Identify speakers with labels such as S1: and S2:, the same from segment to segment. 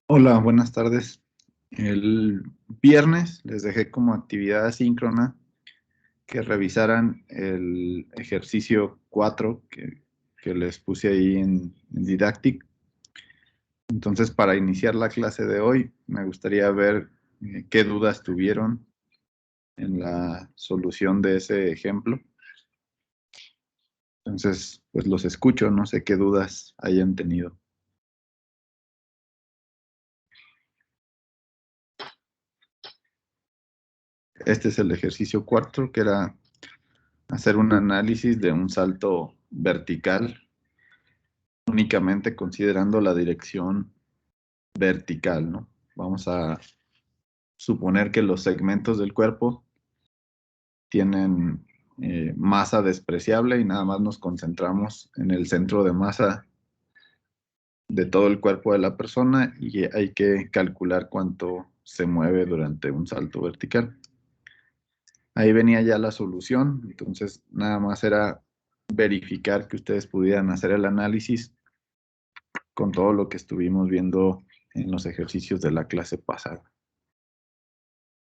S1: Hola, buenas tardes. El viernes les dejé como actividad asíncrona que revisaran el ejercicio 4 que les puse ahí en Didactic. Entonces, para iniciar la clase de hoy, me gustaría ver qué dudas tuvieron en la solución de ese ejemplo. Entonces, pues los escucho, no sé qué dudas hayan tenido. Este es el ejercicio 4, que era hacer un análisis de un salto vertical únicamente considerando la dirección vertical, ¿no? Vamos a suponer que los segmentos del cuerpo tienen masa despreciable y nada más nos concentramos en el centro de masa de todo el cuerpo de la persona y hay que calcular cuánto se mueve durante un salto vertical. Ahí venía ya la solución, entonces nada más era verificar que ustedes pudieran hacer el análisis con todo lo que estuvimos viendo en los ejercicios de la clase pasada.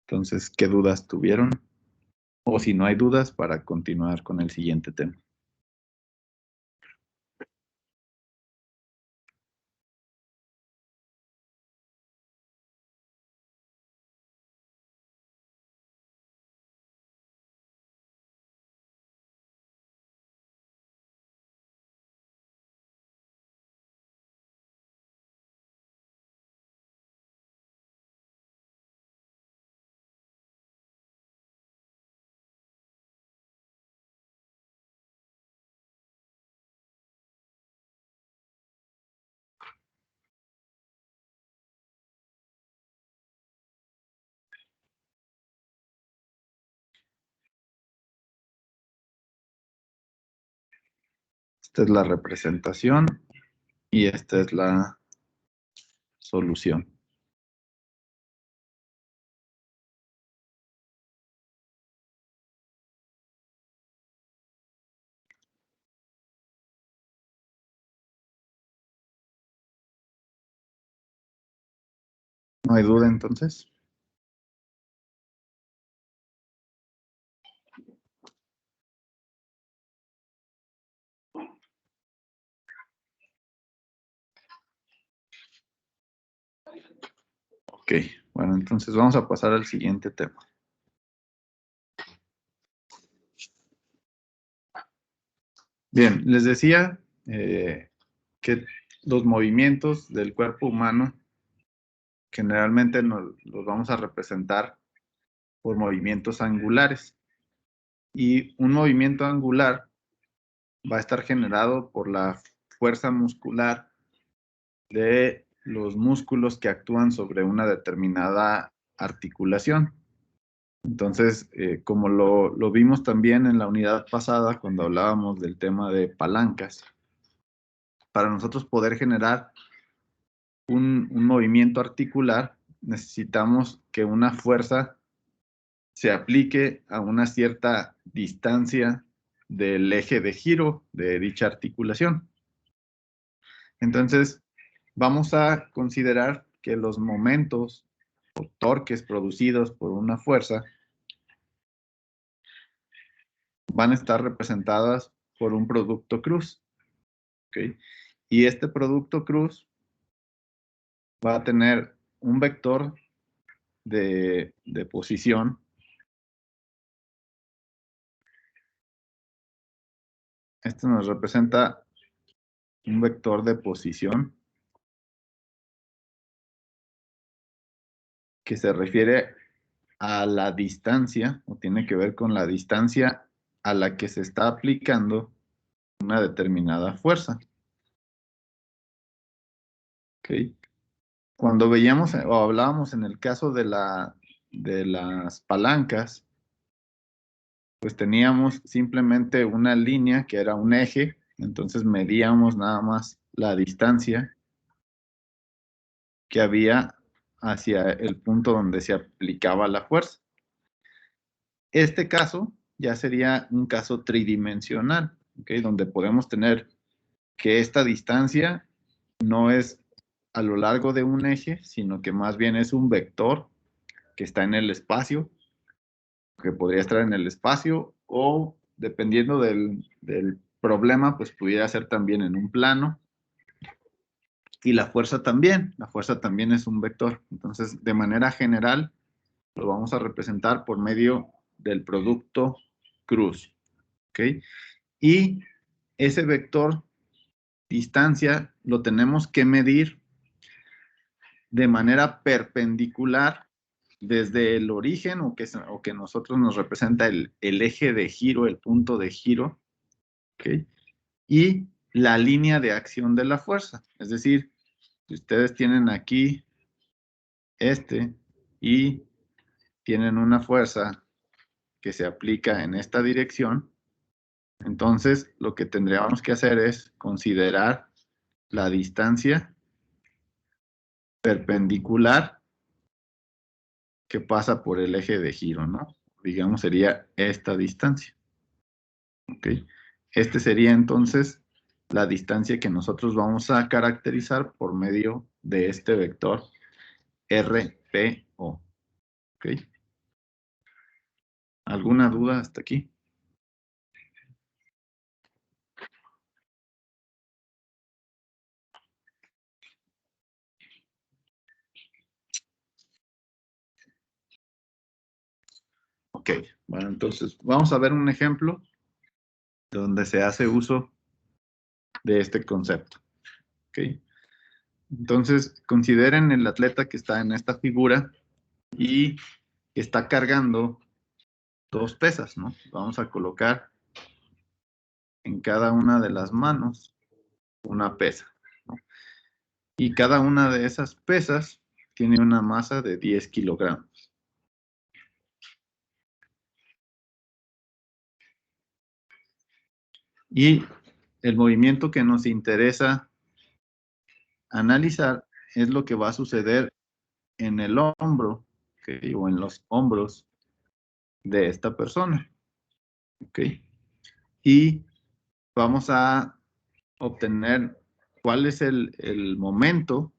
S1: Entonces, ¿qué dudas tuvieron? O si no hay dudas, para continuar con el siguiente tema. Esta es la representación y esta es la solución. ¿No hay duda entonces? Ok, bueno, entonces vamos a pasar al siguiente tema. Bien, les decía que los movimientos del cuerpo humano generalmente los vamos a representar por movimientos angulares. Y un movimiento angular va a estar generado por la fuerza muscular de los músculos que actúan sobre una determinada articulación. Entonces, como lo vimos también en la unidad pasada cuando hablábamos del tema de palancas, para nosotros poder generar un movimiento articular, necesitamos que una fuerza se aplique a una cierta distancia del eje de giro de dicha articulación. Entonces, vamos a considerar que los momentos o torques producidos por una fuerza van a estar representadas por un producto cruz. ¿Okay? Y este producto cruz va a tener un vector de posición. Este nos representa un vector de posición que se refiere a la distancia, o tiene que ver con la distancia a la que se está aplicando una determinada fuerza. ¿Okay? Cuando veíamos o hablábamos en el caso de las palancas, pues teníamos simplemente una línea que era un eje, entonces medíamos nada más la distancia que había hacia el punto donde se aplicaba la fuerza. Este caso ya sería un caso tridimensional, ¿okay? Donde podemos tener que esta distancia no es a lo largo de un eje, sino que más bien es un vector que está en el espacio, que podría estar en el espacio, o dependiendo del problema, pues pudiera ser también en un plano. Y la fuerza también es un vector. Entonces, de manera general, lo vamos a representar por medio del producto cruz. ¿Ok? Y ese vector distancia lo tenemos que medir de manera perpendicular desde el origen o que nosotros nos representa el eje de giro, el punto de giro, ¿ok? Y la línea de acción de la fuerza. Es decir, si ustedes tienen aquí y tienen una fuerza que se aplica en esta dirección, entonces lo que tendríamos que hacer es considerar la distancia perpendicular que pasa por el eje de giro, ¿no? Digamos, sería esta distancia. ¿Ok? Este sería entonces la distancia que nosotros vamos a caracterizar por medio de este vector RPO. ¿Ok? ¿Alguna duda hasta aquí? Ok, bueno, entonces vamos a ver un ejemplo donde se hace uso de este concepto. ¿Ok? Entonces, consideren el atleta que está en esta figura y que está cargando dos pesas, ¿no? Vamos a colocar en cada una de las manos una pesa, ¿no? Y cada una de esas pesas tiene una masa de 10 kilogramos. Y el movimiento que nos interesa analizar es lo que va a suceder en el hombro, ¿okay? O en los hombros de esta persona. ¿Ok? Y vamos a obtener cuál es el momento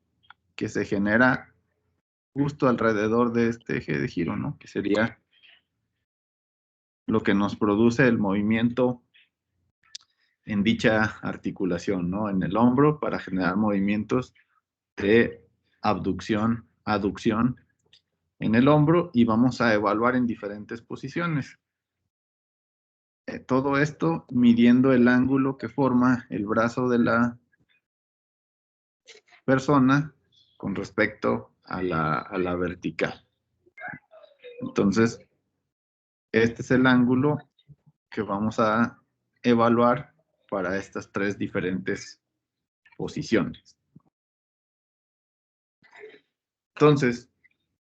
S1: que se genera justo alrededor de este eje de giro, ¿no? Que sería lo que nos produce el movimiento en dicha articulación, ¿no? En el hombro para generar movimientos de abducción, aducción en el hombro y vamos a evaluar en diferentes posiciones. Todo esto midiendo el ángulo que forma el brazo de la persona con respecto a la vertical. Entonces, este es el ángulo que vamos a evaluar para estas tres diferentes posiciones. Entonces,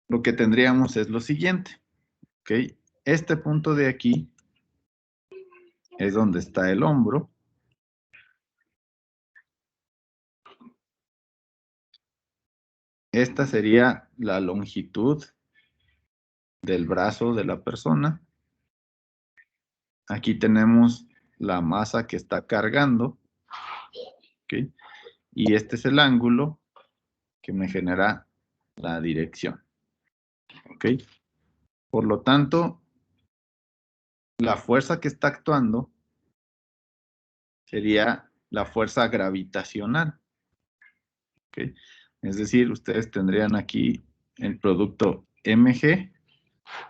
S1: lo que tendríamos es lo siguiente, ¿ok? Este punto de aquí es donde está el hombro. Esta sería la longitud del brazo de la persona. Aquí tenemos la masa que está cargando, ¿ok? Y este es el ángulo que me genera la dirección, ¿ok? Por lo tanto, la fuerza que está actuando sería la fuerza gravitacional, ¿ok? Es decir, ustedes tendrían aquí el producto mg,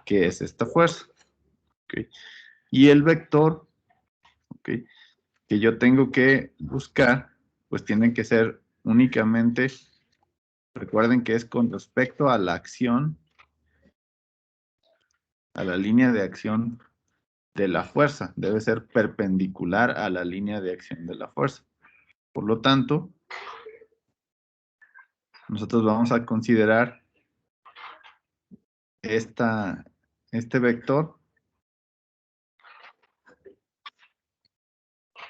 S1: que es esta fuerza, ¿ok? Y el vector, ¿ok?, que yo tengo que buscar, pues tienen que ser únicamente, recuerden que es con respecto a la acción, a la línea de acción de la fuerza, debe ser perpendicular a la línea de acción de la fuerza. Por lo tanto, nosotros vamos a considerar este vector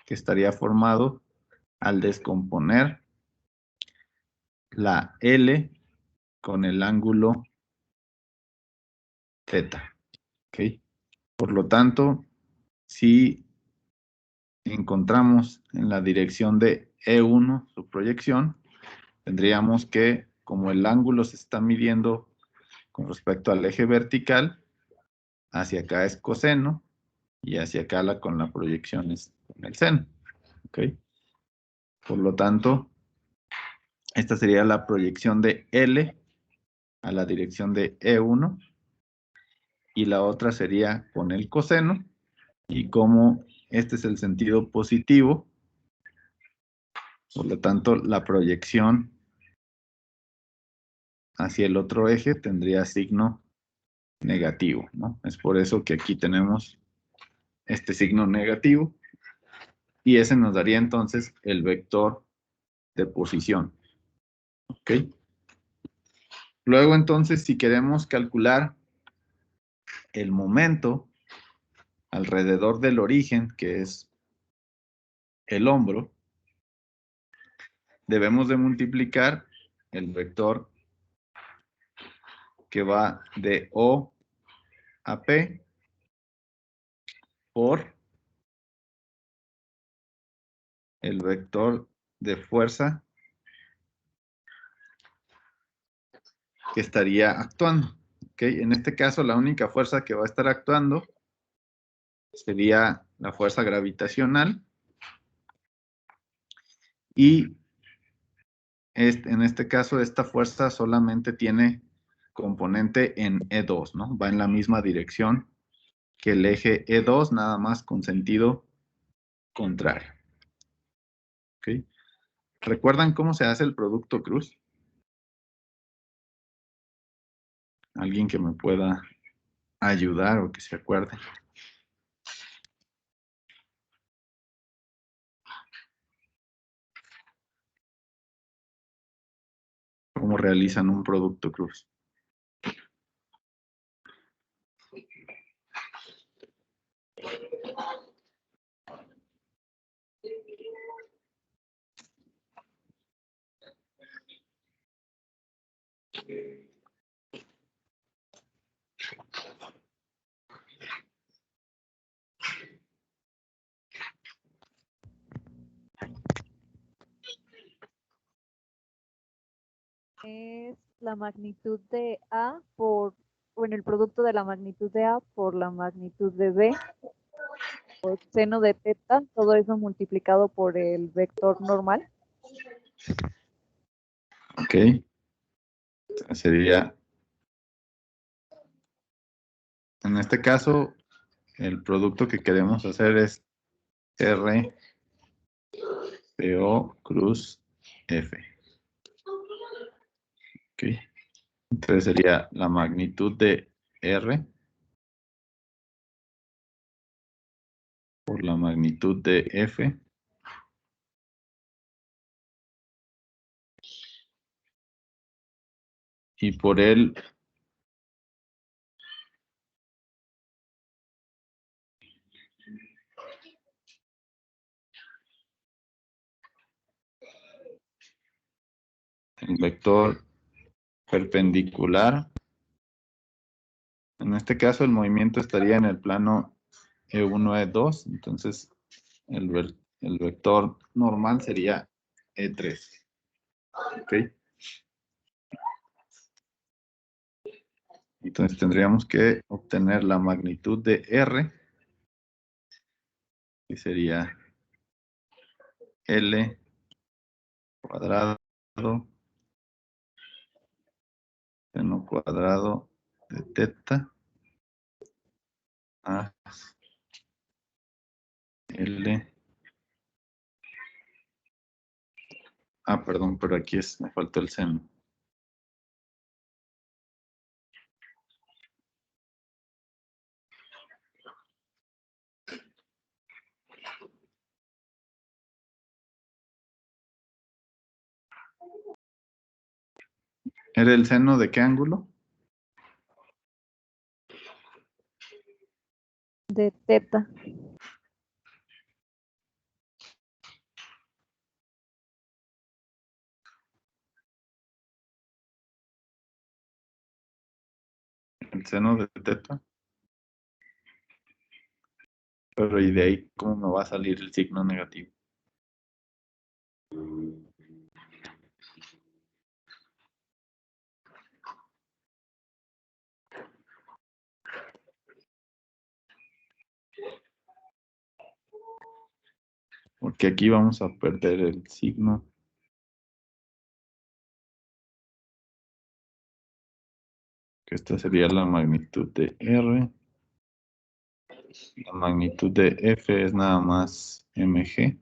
S1: que estaría formado al descomponer la L con el ángulo θ. ¿Ok? Por lo tanto, si encontramos en la dirección de E1 su proyección, tendríamos que, como el ángulo se está midiendo con respecto al eje vertical, hacia acá es coseno y hacia acá con la proyección es con el seno. ¿Ok? Por lo tanto, esta sería la proyección de L a la dirección de E1 y la otra sería con el coseno, y como este es el sentido positivo, por lo tanto la proyección hacia el otro eje tendría signo negativo, ¿no? Es por eso que aquí tenemos este signo negativo y ese nos daría entonces el vector de posición. ¿Ok? Luego entonces, si queremos calcular el momento alrededor del origen, que es el hombro, debemos de multiplicar el vector que va de O a P por el vector de fuerza que estaría actuando. ¿Ok? En este caso, la única fuerza que va a estar actuando sería la fuerza gravitacional y en este caso esta fuerza solamente tiene componente en E2, ¿no? Va en la misma dirección que el eje E2, nada más con sentido contrario. ¿Ok? ¿Recuerdan cómo se hace el producto cruz? ¿Alguien que me pueda ayudar o que se acuerde? ¿Cómo realizan un producto cruz?
S2: Es la magnitud de A bueno, el producto de la magnitud de A por la magnitud de B, por seno de teta, todo eso multiplicado por el vector normal.
S1: Ok. Sería, en este caso, el producto que queremos hacer es R PO cruz F. Ok. Entonces sería la magnitud de R por la magnitud de F y por el vector perpendicular. En este caso el movimiento estaría en el plano E1, E2, entonces el vector normal sería E3. ¿Ok? Entonces tendríamos que obtener la magnitud de R, que sería L cuadrado seno cuadrado de teta a L. Ah, perdón, pero aquí me faltó el seno. ¿Era el seno de qué ángulo?
S2: De teta.
S1: El seno de teta. Pero ¿y de ahí cómo me va a salir el signo negativo? que aquí vamos a perder el signo. Que esta sería la magnitud de R. La magnitud de F es nada más mg.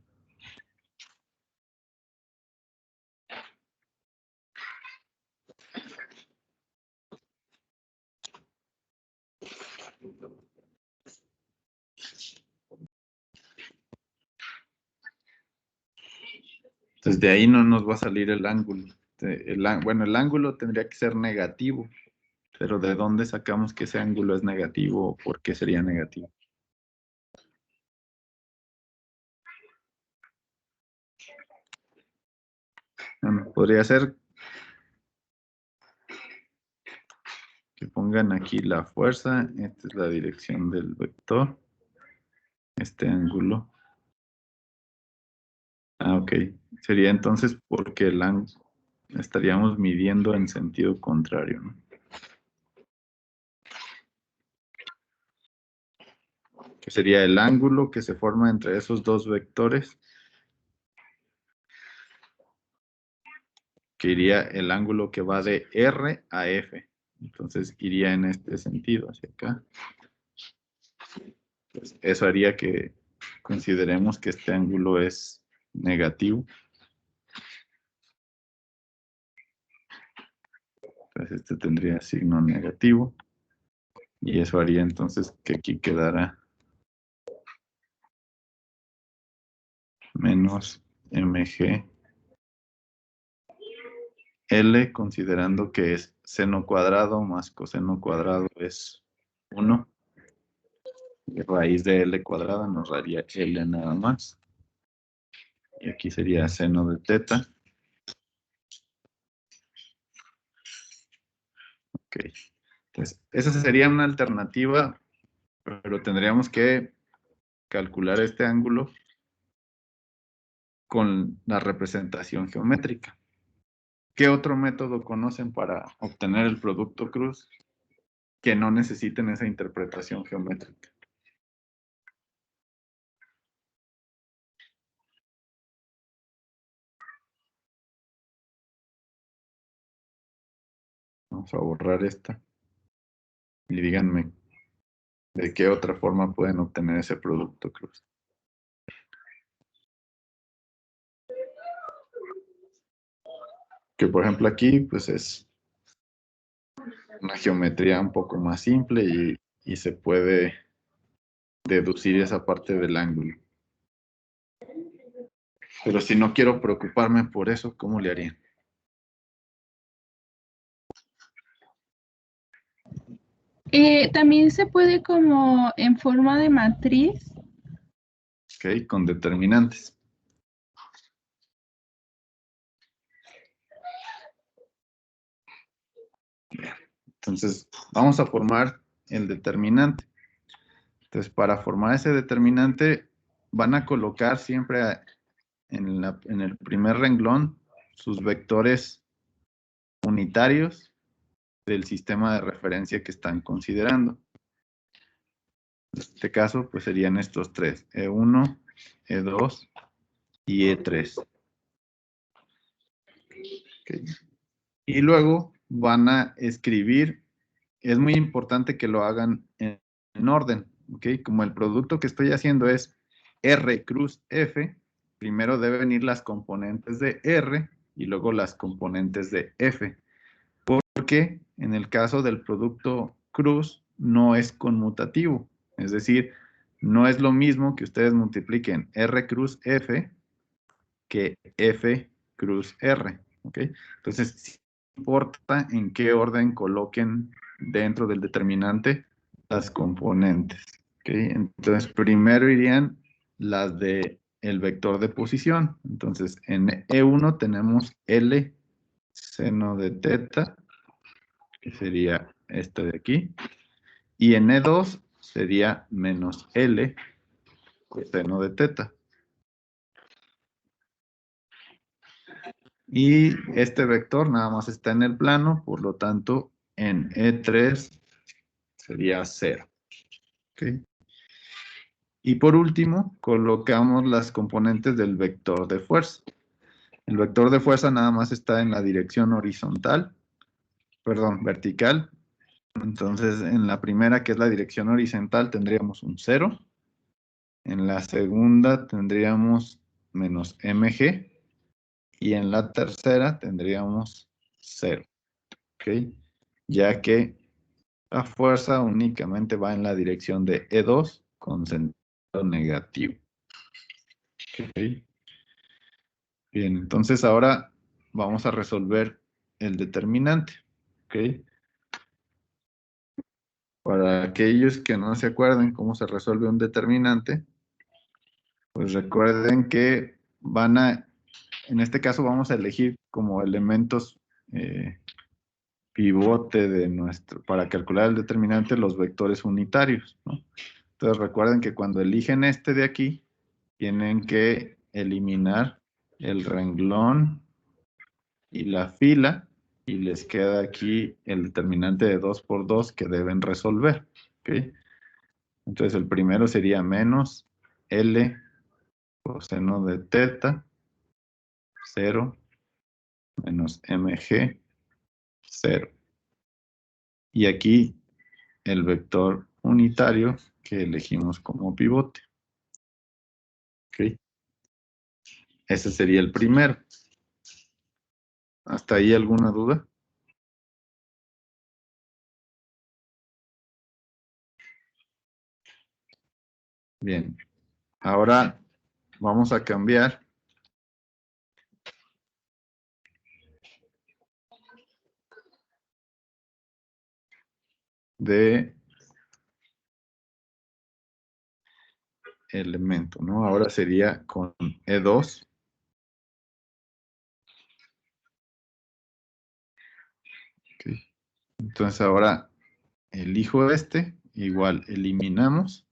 S1: Entonces de ahí no nos va a salir el ángulo. Bueno, el ángulo tendría que ser negativo, pero ¿de dónde sacamos que ese ángulo es negativo o por qué sería negativo? Bueno, podría ser que pongan aquí la fuerza, esta es la dirección del vector, este ángulo. Ah, ok. Sería entonces porque el ángulo estaríamos midiendo en sentido contrario, ¿no? Que sería el ángulo que se forma entre esos dos vectores, que iría el ángulo que va de R a F. Entonces iría en este sentido, hacia acá. Pues eso haría que consideremos que este ángulo es negativo. Entonces este tendría signo negativo. Y eso haría entonces que aquí quedara menos mg L, considerando que es seno cuadrado más coseno cuadrado es 1. Y raíz de L cuadrada nos daría L nada más. Y aquí sería seno de teta. Ok. Entonces, esa sería una alternativa, pero tendríamos que calcular este ángulo con la representación geométrica. ¿Qué otro método conocen para obtener el producto cruz que no necesiten esa interpretación geométrica? Vamos a borrar esta. Y díganme de qué otra forma pueden obtener ese producto cruz. Que por ejemplo aquí pues es una geometría un poco más simple y se puede deducir esa parte del ángulo. Pero si no quiero preocuparme por eso, ¿cómo le harían?
S3: También se puede como en forma de matriz.
S1: Ok, con determinantes. Entonces, vamos a formar el determinante. Entonces, para formar ese determinante, van a colocar siempre en el primer renglón sus vectores unitarios del sistema de referencia que están considerando. En este caso, pues serían estos tres, E1, E2 y E3. Okay. Y luego van a escribir, es muy importante que lo hagan en orden, ¿ok? Como el producto que estoy haciendo es R cruz F, primero deben ir las componentes de R y luego las componentes de F. Porque en el caso del producto cruz no es conmutativo, es decir, no es lo mismo que ustedes multipliquen R cruz F que F cruz R, ¿ok? Entonces, sí importa en qué orden coloquen dentro del determinante las componentes, ¿ok? Entonces, primero irían las de el vector de posición. Entonces, en E1 tenemos L seno de teta, que sería esta de aquí, y en E2 sería menos L coseno de teta. Y este vector nada más está en el plano, por lo tanto, en E3 sería 0. ¿Okay? Y por último, colocamos las componentes del vector de fuerza. El vector de fuerza nada más está en la dirección vertical. Entonces, en la primera, que es la dirección horizontal, tendríamos un 0. En la segunda tendríamos menos mg. Y en la tercera tendríamos 0. ¿Ok? Ya que la fuerza únicamente va en la dirección de E2 con sentido negativo. ¿Ok? Bien, entonces ahora vamos a resolver el determinante. ¿Ok? Para aquellos que no se acuerden cómo se resuelve un determinante, pues recuerden que en este caso vamos a elegir como elementos pivote para calcular el determinante los vectores unitarios, ¿no? Entonces recuerden que cuando eligen este de aquí, tienen que eliminar el renglón y la fila, y les queda aquí el determinante de 2 por 2 que deben resolver. ¿Ok? Entonces el primero sería menos L coseno de teta, 0, menos mg, 0. Y aquí el vector unitario que elegimos como pivote. ¿Ok? Ese sería el primero. ¿Hasta ahí alguna duda? Bien. Ahora vamos a cambiar de elemento, ¿no? Ahora sería con E2. ¿Ok? Entonces ahora elijo igual eliminamos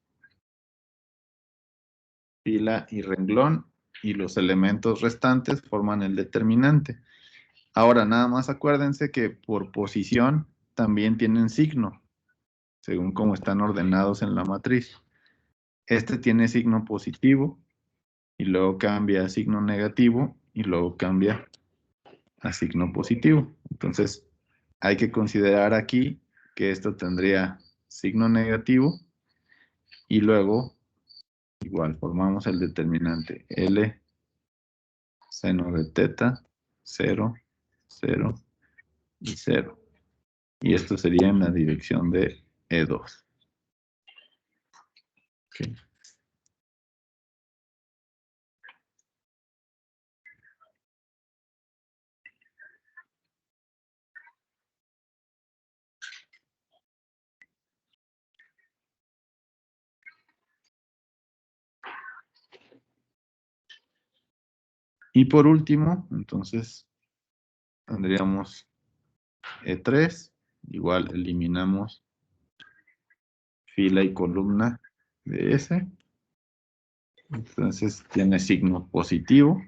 S1: fila y renglón, y los elementos restantes forman el determinante. Ahora nada más acuérdense que por posición también tienen signo, según cómo están ordenados en la matriz. Este tiene signo positivo, y luego cambia a signo negativo, y luego cambia a signo positivo. Entonces, hay que considerar aquí que esto tendría signo negativo, y luego, igual, formamos el determinante L seno de teta, 0, 0 y 0. Y esto sería en la dirección de E2. Okay. Y por último, entonces, tendríamos E3, igual eliminamos fila y columna de S. Entonces tiene signo positivo.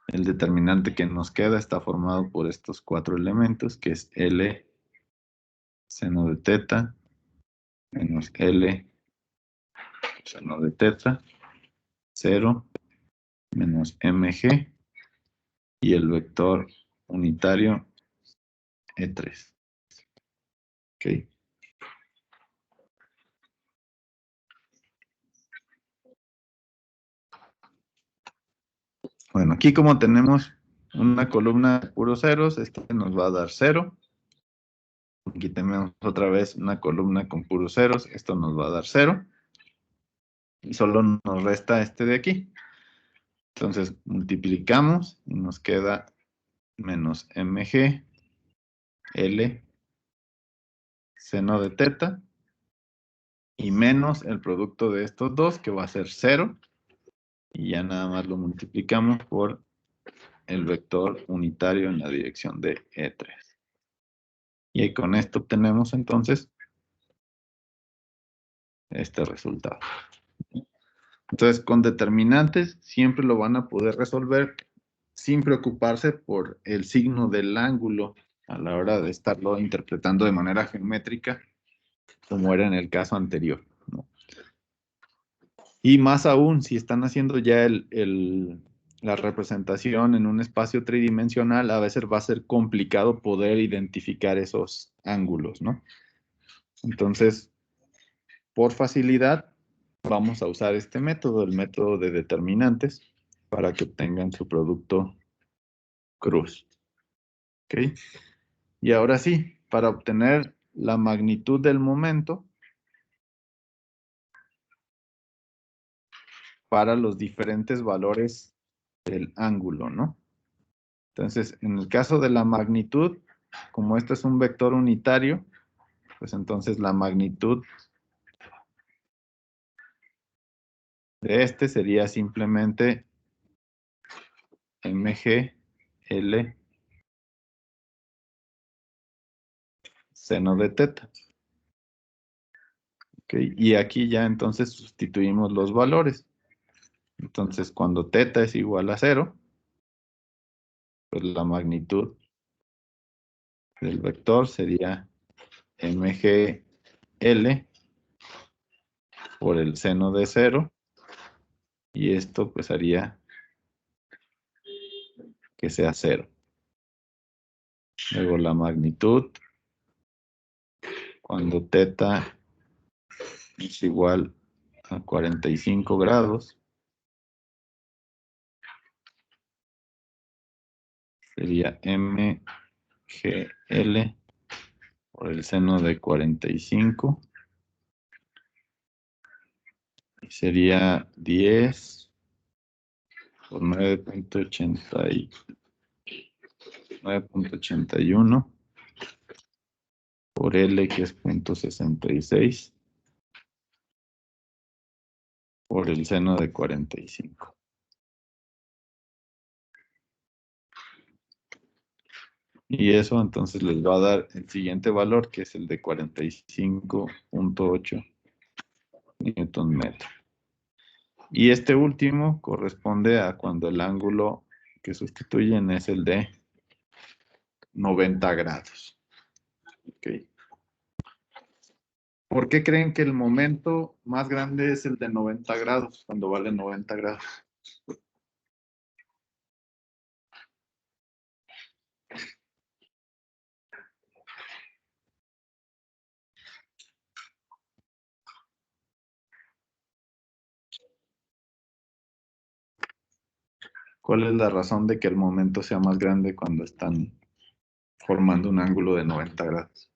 S1: El determinante que nos queda está formado por estos 4 elementos, que es L seno de teta menos L seno de teta, 0 menos mg, y el vector unitario E3. ¿Ok? Bueno, aquí como tenemos una columna de puros ceros, este nos va a dar 0. Aquí tenemos otra vez una columna con puros ceros, esto nos va a dar 0. Y solo nos resta este de aquí. Entonces multiplicamos y nos queda menos mg, L, seno de teta, y menos el producto de estos dos, que va a ser 0. Y ya nada más lo multiplicamos por el vector unitario en la dirección de E3. Y con esto obtenemos entonces este resultado. Entonces, con determinantes siempre lo van a poder resolver sin preocuparse por el signo del ángulo a la hora de estarlo interpretando de manera geométrica, como era en el caso anterior, ¿no? Y más aún, si están haciendo ya la representación en un espacio tridimensional, a veces va a ser complicado poder identificar esos ángulos, ¿no? Entonces, por facilidad, vamos a usar este método, el método de determinantes, para que obtengan su producto cruz. ¿Ok? Y ahora sí, para obtener la magnitud del momento para los diferentes valores del ángulo, ¿no? Entonces, en el caso de la magnitud, como este es un vector unitario, pues entonces la magnitud de este sería simplemente mgl seno de teta. ¿Okay? Y aquí ya entonces sustituimos los valores. Entonces, cuando teta es igual a 0, pues la magnitud del vector sería mgl por el seno de 0. Y esto pues haría que sea 0. Luego la magnitud, cuando teta es igual a 45 grados, sería mgl por el seno de 45. Y sería 10 por 9.81 por L, que es 0.66, por el seno de 45. Y eso entonces les va a dar el siguiente valor, que es el de 45.8 newton metro. Y este último corresponde a cuando el ángulo que sustituyen es el de 90 grados. Okay. ¿Por qué creen que el momento más grande es el de 90 grados, cuando vale 90 grados? ¿Cuál es la razón de que el momento sea más grande cuando están formando un ángulo de 90 grados?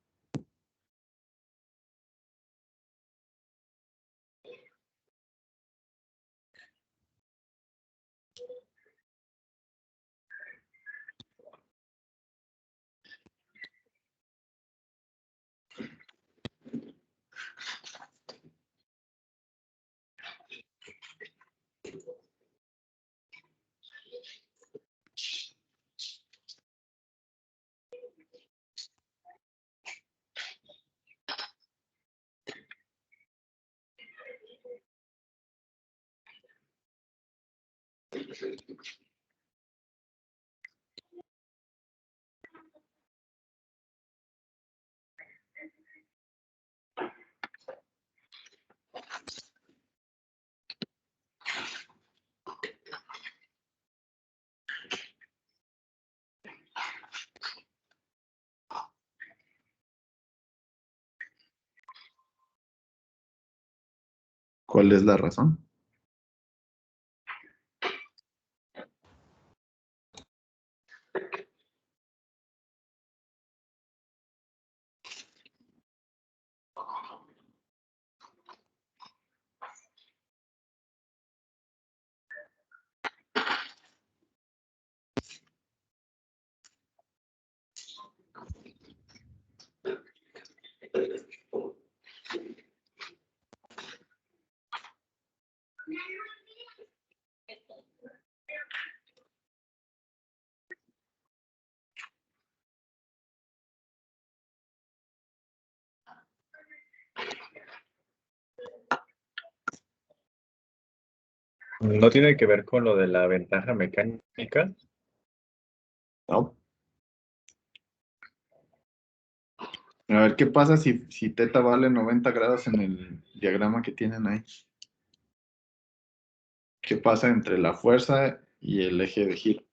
S1: ¿Cuál es la razón?
S4: ¿No tiene que ver con lo de la ventaja mecánica?
S1: No. A ver, ¿qué pasa si teta vale 90 grados en el diagrama que tienen ahí? ¿Qué pasa entre la fuerza y el eje de giro?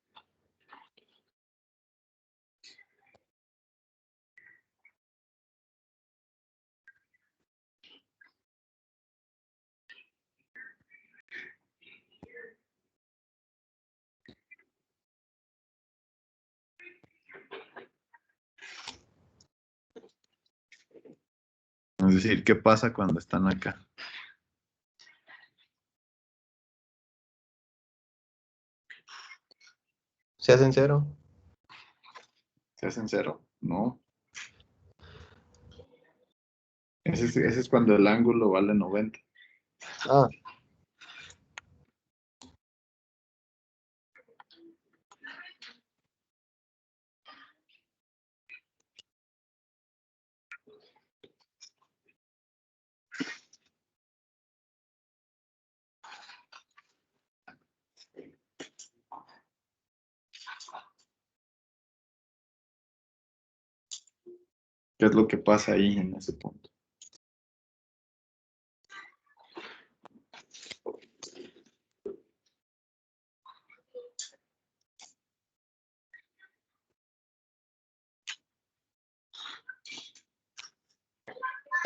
S1: Es decir, ¿qué pasa cuando están acá?
S5: ¿Se hacen cero?
S1: ¿Se hacen cero? No. Ese es cuando el ángulo vale 90.
S5: Ah,
S1: ¿Qué es lo que pasa ahí en ese punto?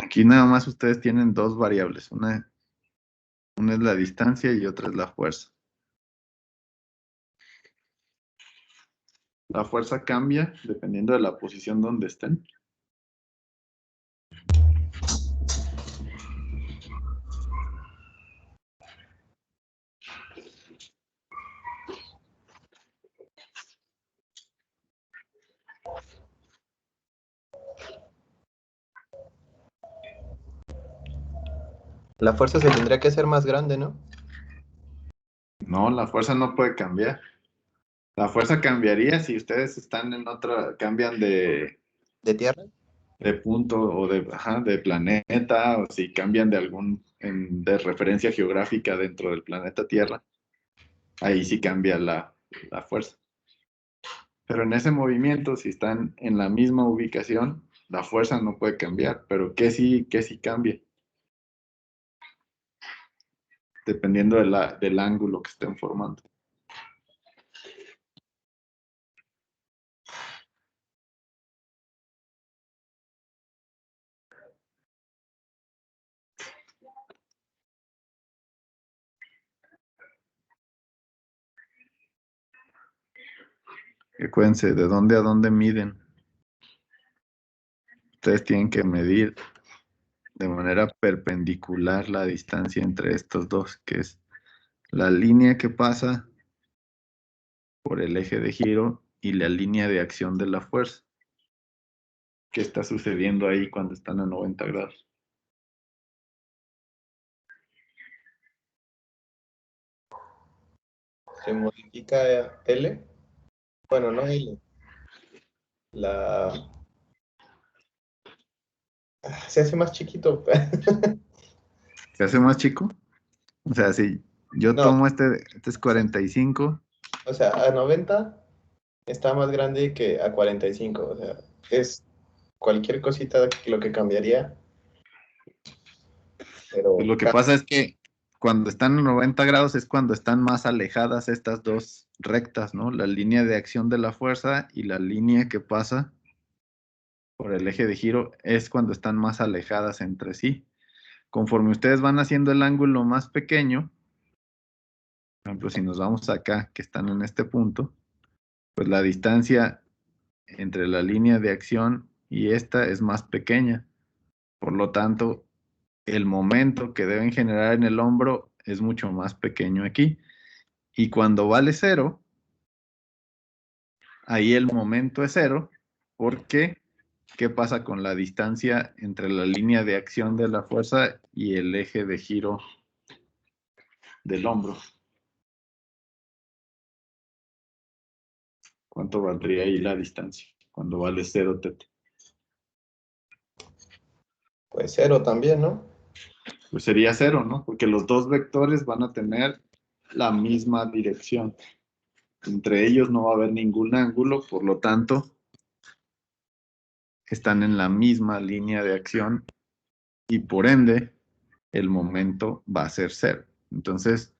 S1: Aquí nada más ustedes tienen dos variables. Una es la distancia y otra es la fuerza. La fuerza cambia dependiendo de la posición donde estén.
S5: la fuerza se tendría que hacer más grande, ¿no?
S1: No, la fuerza no puede cambiar. La fuerza cambiaría si ustedes están en otra, cambian
S5: ¿De tierra?
S1: de punto o de planeta, o si cambian de de referencia geográfica dentro del planeta Tierra, ahí sí cambia la fuerza. Pero en ese movimiento, si están en la misma ubicación, la fuerza no puede cambiar, pero qué sí cambia, dependiendo del ángulo que estén formando. Acuérdense, ¿de dónde a dónde miden? Ustedes tienen que medir de manera perpendicular la distancia entre estos dos, que es la línea que pasa por el eje de giro y la línea de acción de la fuerza. ¿Qué está sucediendo ahí cuando están a 90 grados?
S5: Se modifica L. Bueno, no L. La... Se hace más chiquito.
S1: ¿Se hace más chico? O sea, si yo
S5: No,
S1: tomo este es 45,
S5: o sea, a 90 está más grande que a 45. O sea, es cualquier cosita lo que cambiaría. Pero
S1: pues lo que pasa es que cuando están a 90 grados es cuando están más alejadas estas dos rectas, ¿no? La línea de acción de la fuerza y la línea que pasa por el eje de giro es cuando están más alejadas entre sí. Conforme ustedes van haciendo el ángulo más pequeño, por ejemplo, si nos vamos acá, que están en este punto, pues la distancia entre la línea de acción y esta es más pequeña. Por lo tanto, el momento que deben generar en el hombro es mucho más pequeño aquí. Y cuando vale cero, ahí el momento es cero, porque ¿qué pasa con la distancia entre la línea de acción de la fuerza y el eje de giro del hombro? ¿Cuánto valdría ahí la distancia cuando vale cero teta?
S5: pues cero también, ¿no?
S1: Pues sería cero, ¿no? Porque los dos vectores van a tener la misma dirección. Entre ellos no va a haber ningún ángulo, por lo tanto, están en la misma línea de acción y por ende, el momento va a ser cero. Entonces,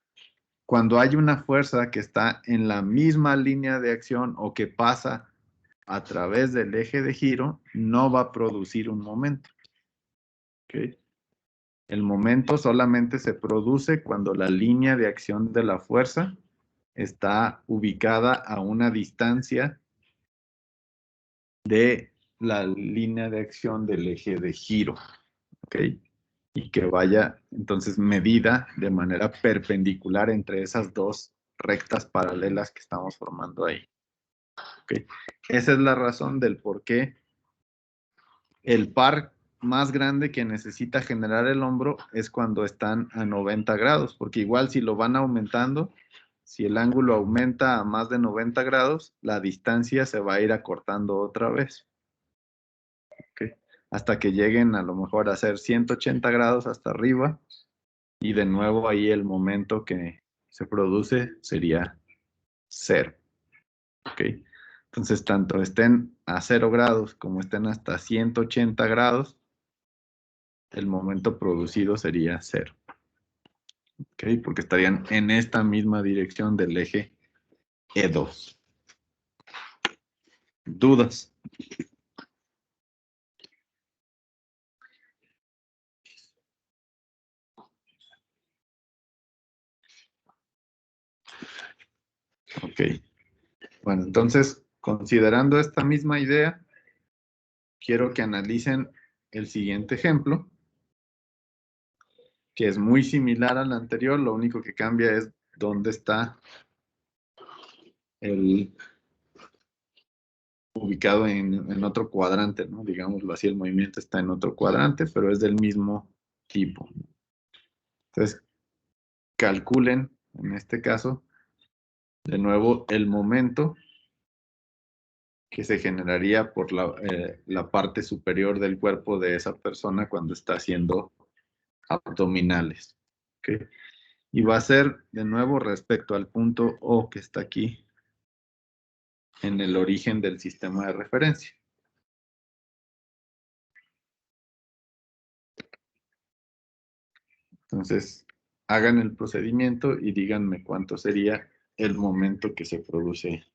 S1: cuando hay una fuerza que está en la misma línea de acción o que pasa a través del eje de giro, no va a producir un momento. ¿Ok? El momento solamente se produce cuando la línea de acción de la fuerza está ubicada a una distancia de la línea de acción del eje de giro. ¿Ok? Y que vaya entonces medida de manera perpendicular entre esas dos rectas paralelas que estamos formando ahí. ¿Ok? Esa es la razón del por qué el par más grande que necesita generar el hombro es cuando están a 90 grados, porque igual si lo van aumentando, si el ángulo aumenta a más de 90 grados, la distancia se va a ir acortando otra vez. ¿Ok? Hasta que lleguen a lo mejor a ser 180 grados hasta arriba, y de nuevo ahí el momento que se produce sería 0. ¿Ok? Entonces, tanto estén a 0 grados como estén hasta 180 grados, el momento producido sería 0. ¿Ok? Porque estarían en esta misma dirección del eje E2. ¿Dudas? Ok. Bueno, entonces, considerando esta misma idea, quiero que analicen el siguiente ejemplo, que es muy similar al anterior, lo único que cambia es dónde está el ubicado en otro cuadrante, ¿no? Digámoslo así, el movimiento está en otro cuadrante, pero es del mismo tipo. Entonces, calculen, en este caso, de nuevo el momento que se generaría por la parte superior del cuerpo de esa persona cuando está haciendo abdominales. ¿Ok? Y va a ser, de nuevo, respecto al punto O que está aquí en el origen del sistema de referencia. Entonces, hagan el procedimiento y díganme cuánto sería el momento que se produce.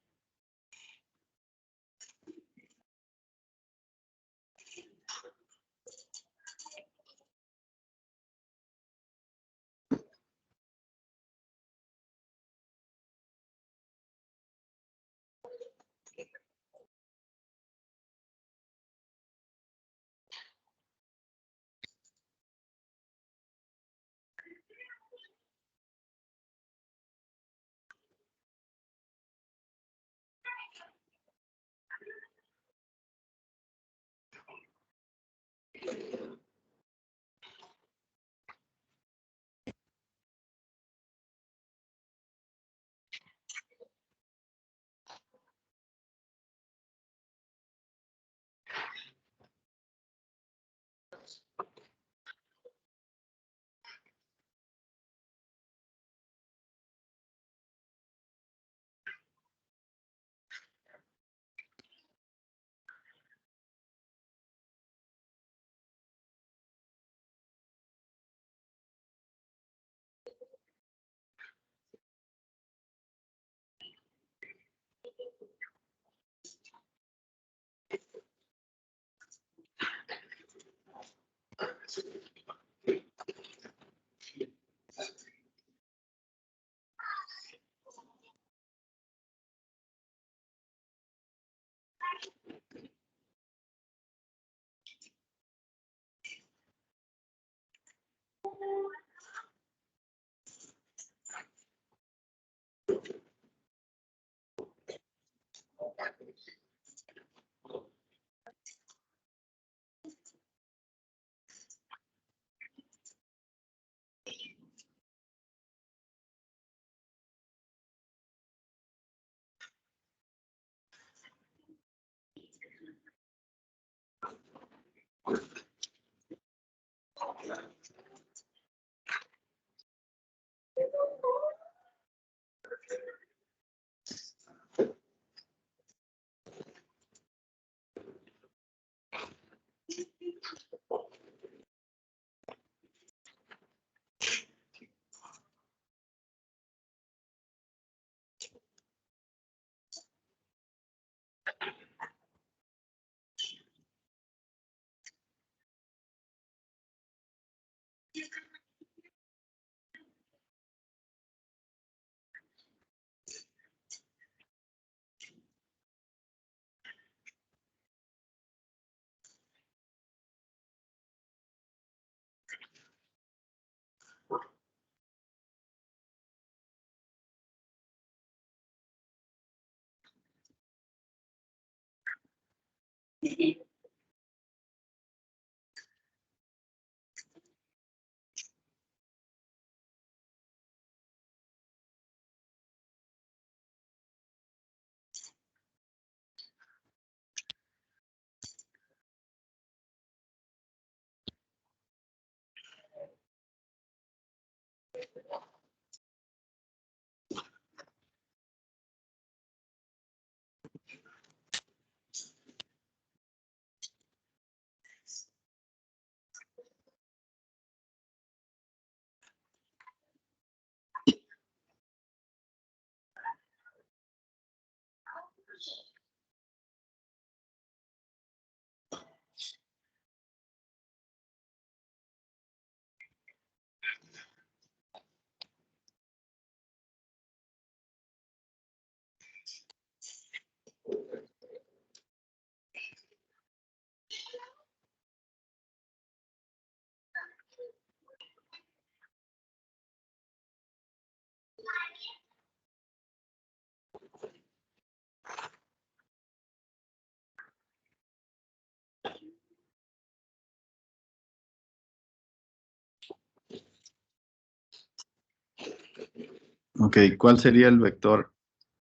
S1: Ok, ¿cuál sería el vector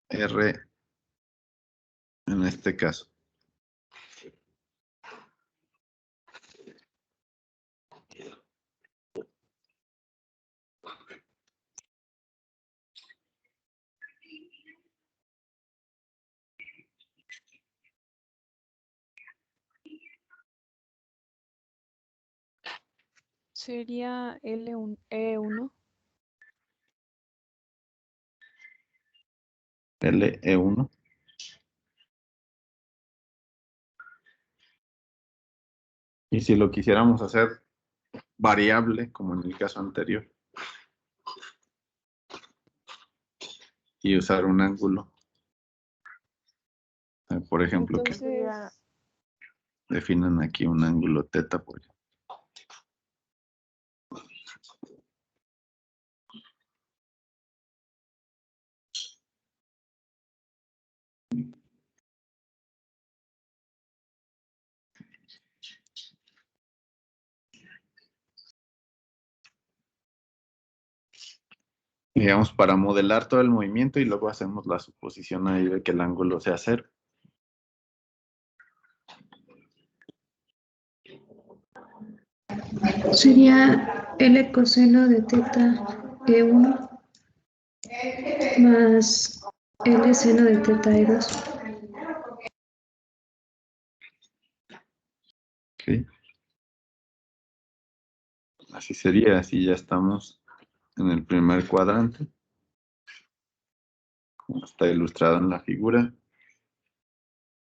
S1: R en este caso?
S2: Sería E1.
S1: LE1. Y si lo quisiéramos hacer variable, como en el caso anterior, y usar un ángulo, por ejemplo, que
S2: Entonces,
S1: definan aquí un ángulo teta, por ejemplo. Digamos, para modelar todo el movimiento y luego hacemos la suposición ahí de que el ángulo sea cero.
S6: Sería L coseno de teta E1 más L seno de teta E2.
S1: ¿Ok? Así sería, así ya estamos en el primer cuadrante, como está ilustrado en la figura.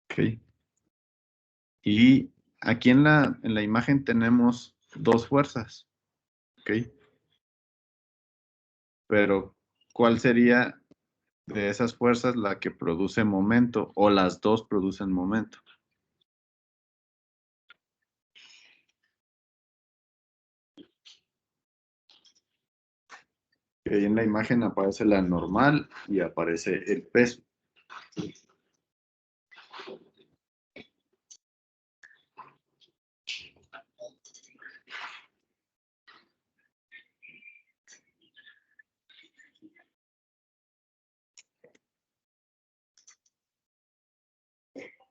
S1: ¿Ok? Y aquí en la imagen tenemos dos fuerzas. ¿Ok? Pero, ¿cuál sería de esas fuerzas la que produce momento o las dos producen momento? Ahí en la imagen aparece la normal y aparece el peso.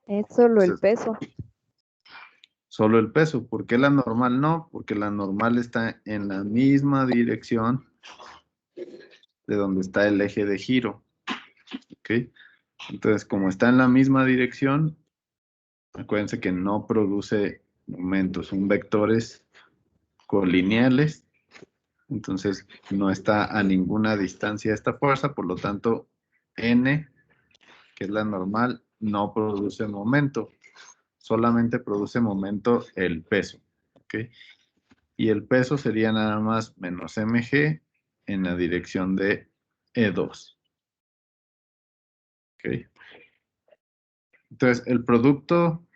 S2: es solo el
S1: Entonces,
S2: peso.
S1: solo el peso. ¿Por qué la normal no? Porque la normal está en la misma dirección de donde está el eje de giro. ¿Ok? Entonces, como está en la misma dirección, acuérdense que no produce momentos, son vectores colineales. Entonces, no está a ninguna distancia esta fuerza, por lo tanto, N, que es la normal, no produce momento, solamente produce momento el peso, ¿ok? Y el peso sería nada más menos mg en la dirección de E2, ¿ok? Entonces, el producto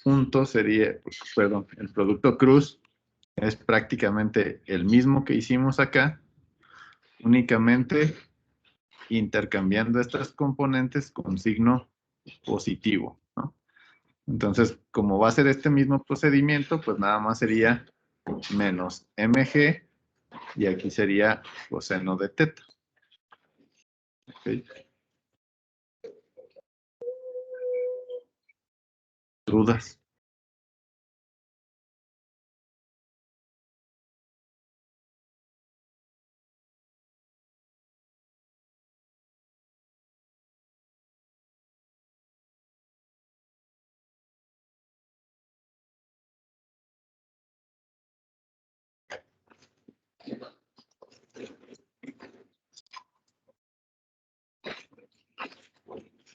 S1: punto sería, perdón, el producto cruz es prácticamente el mismo que hicimos acá, únicamente intercambiando estas componentes con signo positivo, ¿no? Entonces, como va a ser este mismo procedimiento, pues nada más sería menos mg y aquí sería coseno de teta. ¿Okay? ¿Dudas?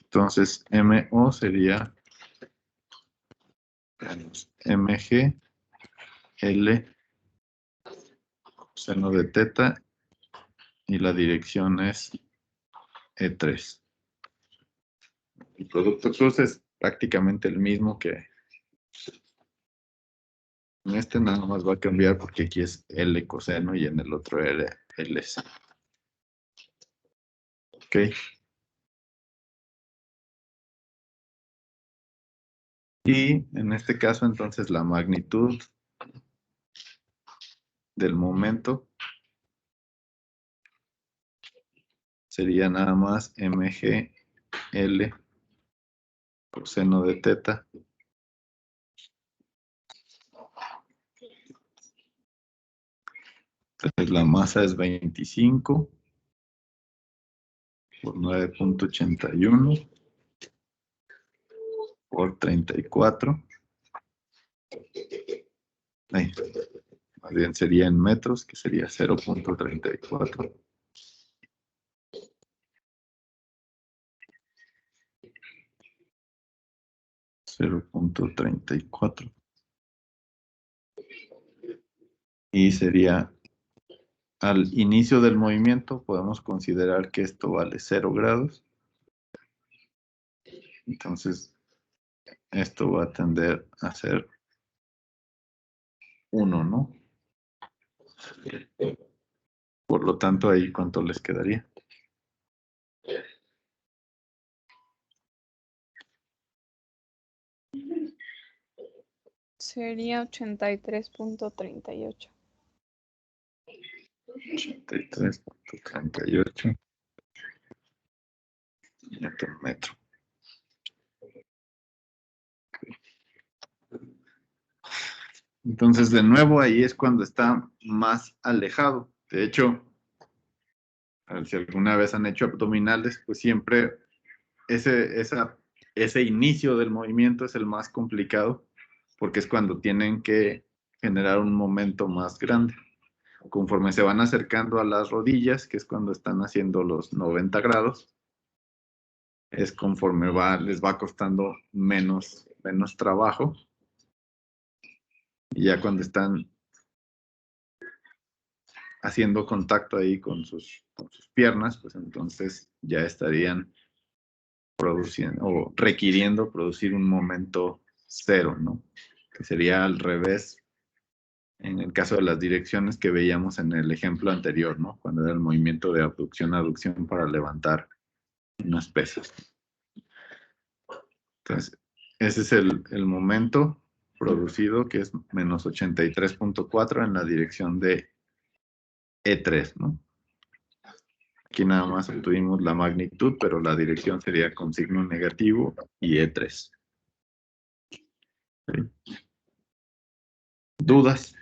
S1: Entonces, MO sería mg L seno de teta y la dirección es E3. El producto cruz es prácticamente el mismo que en este, nada más va a cambiar porque aquí es L coseno y en el otro era LS. ¿Ok? Y en este caso, entonces, la magnitud del momento sería nada más mg L coseno de teta. Entonces, la masa es 25 por 9.81 por 34. Ahí, más bien sería en metros, que sería 0.34. .34 y sería al inicio del movimiento. Podemos considerar que esto vale 0 grados, entonces esto va a tender a ser 1, ¿no? Por lo tanto, ahí ¿cuánto les quedaría?
S7: Sería 83.38.
S1: 83.38 metro. Entonces, de nuevo, ahí es cuando está más alejado. De hecho, si alguna vez han hecho abdominales, pues siempre ese inicio del movimiento es el más complicado, porque es cuando tienen que generar un momento más grande. Conforme se van acercando a las rodillas, que es cuando están haciendo los 90 grados, es conforme les va costando menos trabajo. Y ya cuando están haciendo contacto ahí con sus piernas, pues entonces ya estarían produciendo o requiriendo producir un momento cero, ¿no? Que sería al revés en el caso de las direcciones que veíamos en el ejemplo anterior, ¿no? Cuando era el movimiento de abducción-aducción para levantar unas pesas. Entonces, ese es el momento producido, que es menos 83.4 en la dirección de E3, ¿no? Aquí nada más obtuvimos la magnitud, pero la dirección sería con signo negativo y E3. ¿Sí? ¿Dudas?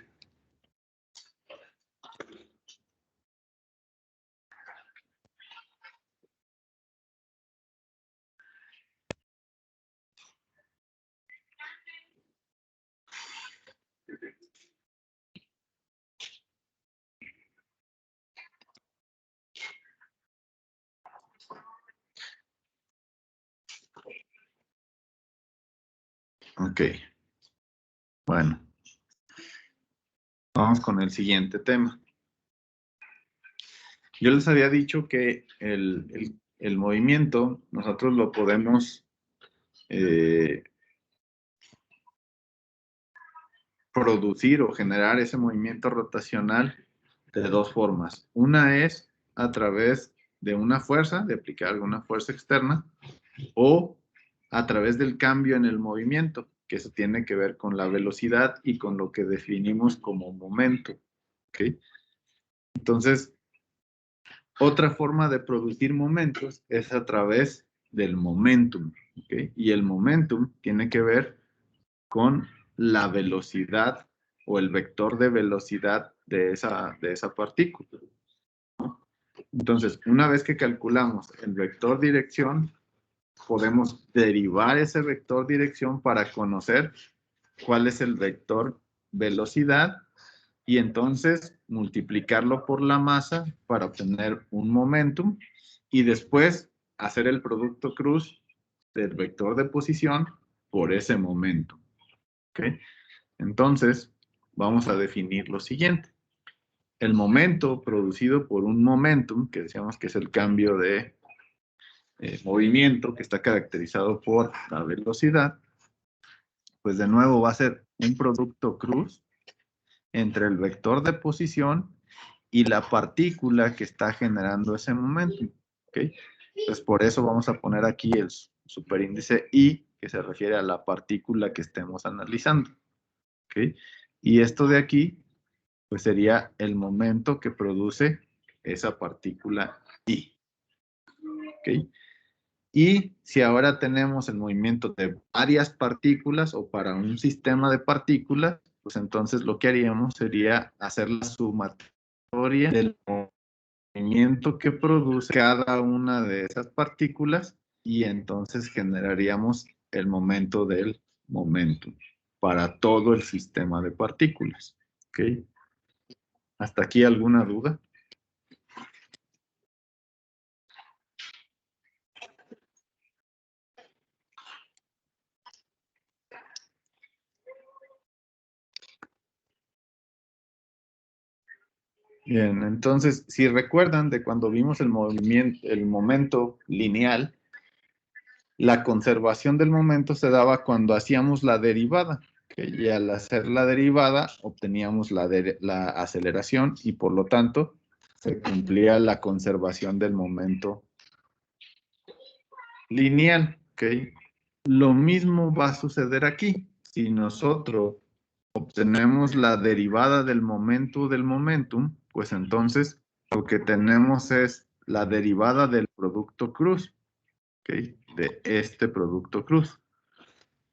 S1: Ok. Bueno. Vamos con el siguiente tema. Yo les había dicho que el movimiento nosotros lo podemos producir o generar ese movimiento rotacional de dos formas. Una es a través de una fuerza, de aplicar alguna fuerza externa, o a través del cambio en el movimiento, que eso tiene que ver con la velocidad y con lo que definimos como momento. ¿Ok? Entonces, otra forma de producir momentos es a través del momentum. ¿Ok? Y el momentum tiene que ver con la velocidad o el vector de velocidad de esa partícula. Entonces, una vez que calculamos el vector dirección, podemos derivar ese vector dirección para conocer cuál es el vector velocidad y entonces multiplicarlo por la masa para obtener un momentum y después hacer el producto cruz del vector de posición por ese momentum. ¿Ok? Entonces, vamos a definir lo siguiente. El momento producido por un momentum, que decíamos que es el cambio de movimiento que está caracterizado por la velocidad, pues de nuevo va a ser un producto cruz entre el vector de posición y la partícula que está generando ese momentum. ¿Ok? Pues por eso vamos a poner aquí el superíndice I, que se refiere a la partícula que estemos analizando. ¿Ok? Y esto de aquí, pues sería el momento que produce esa partícula I. ¿Ok? Y si ahora tenemos el movimiento de varias partículas o para un sistema de partículas, pues entonces lo que haríamos sería hacer la sumatoria del movimiento que produce cada una de esas partículas y entonces generaríamos el momento del momentum para todo el sistema de partículas. ¿Ok? ¿Hasta aquí alguna duda? Bien, entonces, si recuerdan de cuando vimos el movimiento, el momento lineal, la conservación del momento se daba cuando hacíamos la derivada, ¿ok? Y al hacer la derivada obteníamos la aceleración y por lo tanto se cumplía la conservación del momento lineal, ¿ok? Lo mismo va a suceder aquí. Si nosotros obtenemos la derivada del momento del momentum, pues entonces lo que tenemos es la derivada del producto cruz, ¿ok? De este producto cruz.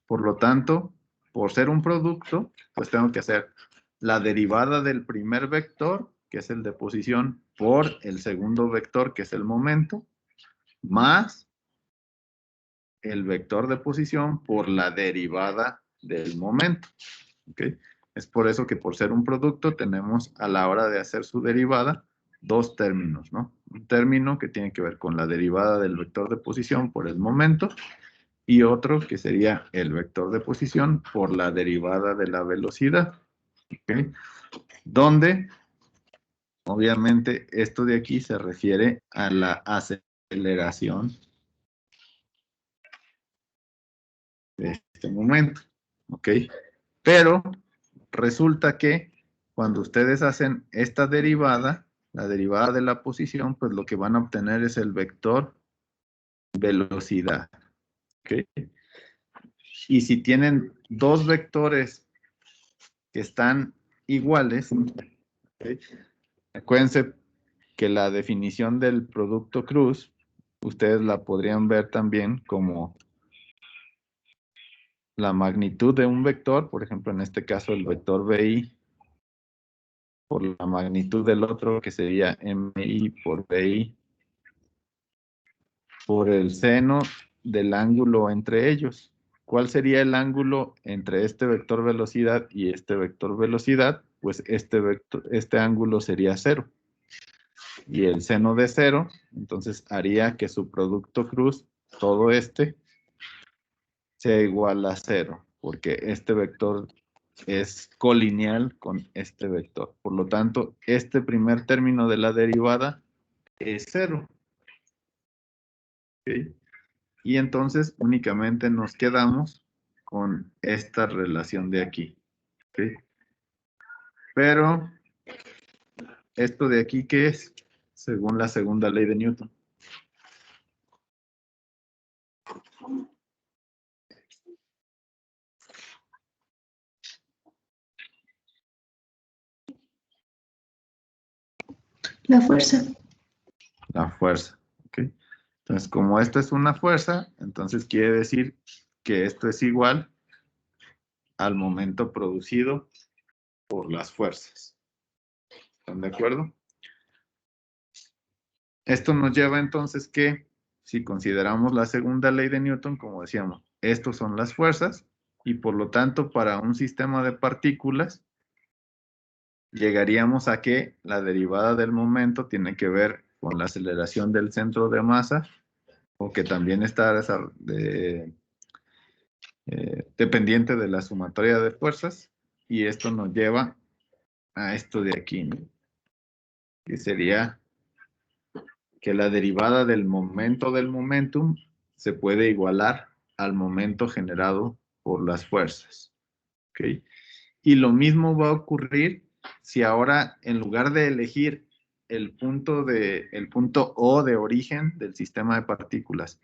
S1: Por lo tanto, por ser un producto, pues tengo que hacer la derivada del primer vector, que es el de posición, por el segundo vector, que es el momento, más el vector de posición por la derivada del momento. ¿Ok? Es por eso que por ser un producto tenemos a la hora de hacer su derivada dos términos, ¿no? Un término que tiene que ver con la derivada del vector de posición por el momento y otro que sería el vector de posición por la derivada de la velocidad. ¿Ok? Donde, obviamente, esto de aquí se refiere a la aceleración de este momento. ¿Ok? Pero resulta que cuando ustedes hacen esta derivada, la derivada de la posición, pues lo que van a obtener es el vector velocidad. ¿Ok? Y si tienen dos vectores que están iguales, ¿okay? Acuérdense que la definición del producto cruz, ustedes la podrían ver también como la magnitud de un vector, por ejemplo, en este caso el vector BI, por la magnitud del otro, que sería MI por BI, por el seno del ángulo entre ellos. ¿Cuál sería el ángulo entre este vector velocidad y este vector velocidad? Pues este ángulo sería 0. Y el seno de 0, entonces haría que su producto cruz, todo este, sea igual a 0. porque este vector es colineal con este vector. Por lo tanto, este primer término de la derivada es 0. ¿Ok? Y entonces únicamente nos quedamos con esta relación de aquí. ¿Ok? Pero, ¿esto de aquí qué es? Según la segunda ley de Newton.
S6: La fuerza.
S1: La fuerza. ¿Ok? Entonces, como esto es una fuerza, entonces quiere decir que esto es igual al momento producido por las fuerzas. ¿Están de acuerdo? Esto nos lleva entonces que, si consideramos la segunda ley de Newton, como decíamos, estos son las fuerzas, y por lo tanto, para un sistema de partículas, llegaríamos a que la derivada del momento tiene que ver con la aceleración del centro de masa, o que también está dependiente de la sumatoria de fuerzas, y esto nos lleva a esto de aquí, ¿no? Que sería que la derivada del momento del momentum se puede igualar al momento generado por las fuerzas. ¿Ok? Y lo mismo va a ocurrir si ahora, en lugar de elegir el punto O de origen del sistema de partículas,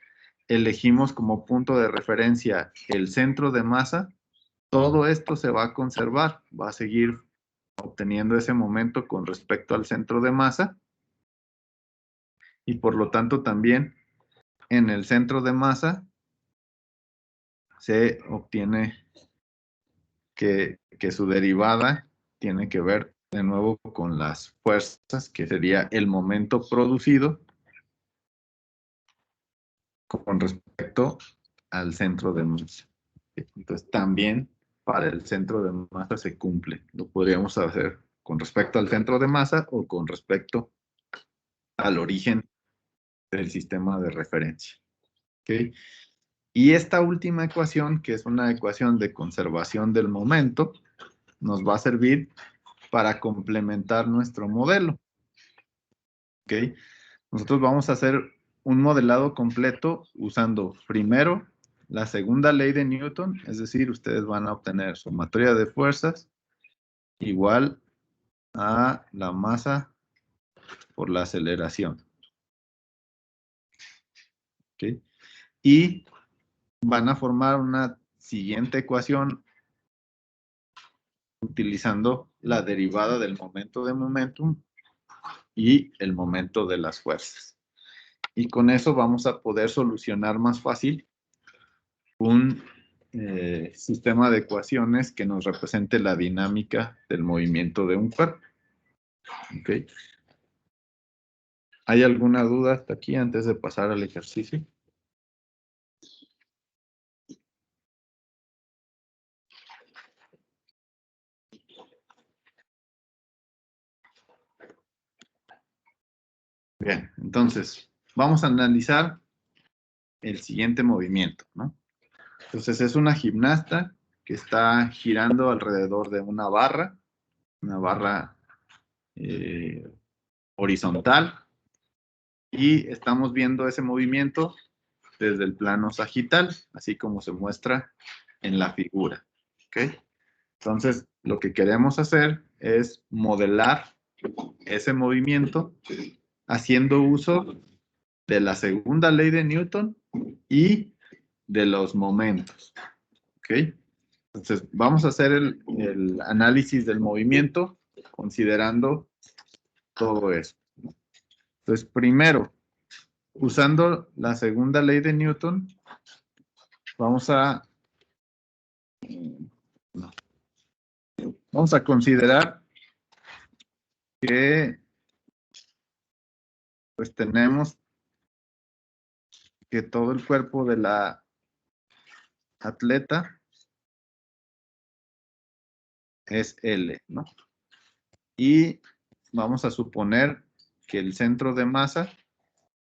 S1: elegimos como punto de referencia el centro de masa, todo esto se va a conservar, va a seguir obteniendo ese momento con respecto al centro de masa, y por lo tanto también en el centro de masa se obtiene que su derivada tiene que ver de nuevo con las fuerzas, que sería el momento producido con respecto al centro de masa. Entonces también para el centro de masa se cumple. Lo podríamos hacer con respecto al centro de masa o con respecto al origen del sistema de referencia. ¿Ok? Y esta última ecuación, que es una ecuación de conservación del momento, nos va a servir para complementar nuestro modelo. ¿Ok? Nosotros vamos a hacer un modelado completo usando primero la segunda ley de Newton, es decir, ustedes van a obtener sumatoria de fuerzas igual a la masa por la aceleración. ¿Ok? Y van a formar una siguiente ecuación utilizando la derivada del momento de momentum y el momento de las fuerzas. Y con eso vamos a poder solucionar más fácil un sistema de ecuaciones que nos represente la dinámica del movimiento de un cuerpo. ¿Okay? ¿Hay alguna duda hasta aquí antes de pasar al ejercicio? Bien, entonces vamos a analizar el siguiente movimiento, ¿no? Entonces es una gimnasta que está girando alrededor de una barra horizontal, y estamos viendo ese movimiento desde el plano sagital, así como se muestra en la figura. ¿Ok? Entonces, lo que queremos hacer es modelar ese movimiento haciendo uso de la segunda ley de Newton y de los momentos. ¿Ok? Entonces, vamos a hacer el análisis del movimiento considerando todo eso. Entonces, primero, usando la segunda ley de Newton, vamos a considerar que pues tenemos que todo el cuerpo de la atleta es L, ¿no? Y vamos a suponer que el centro de masa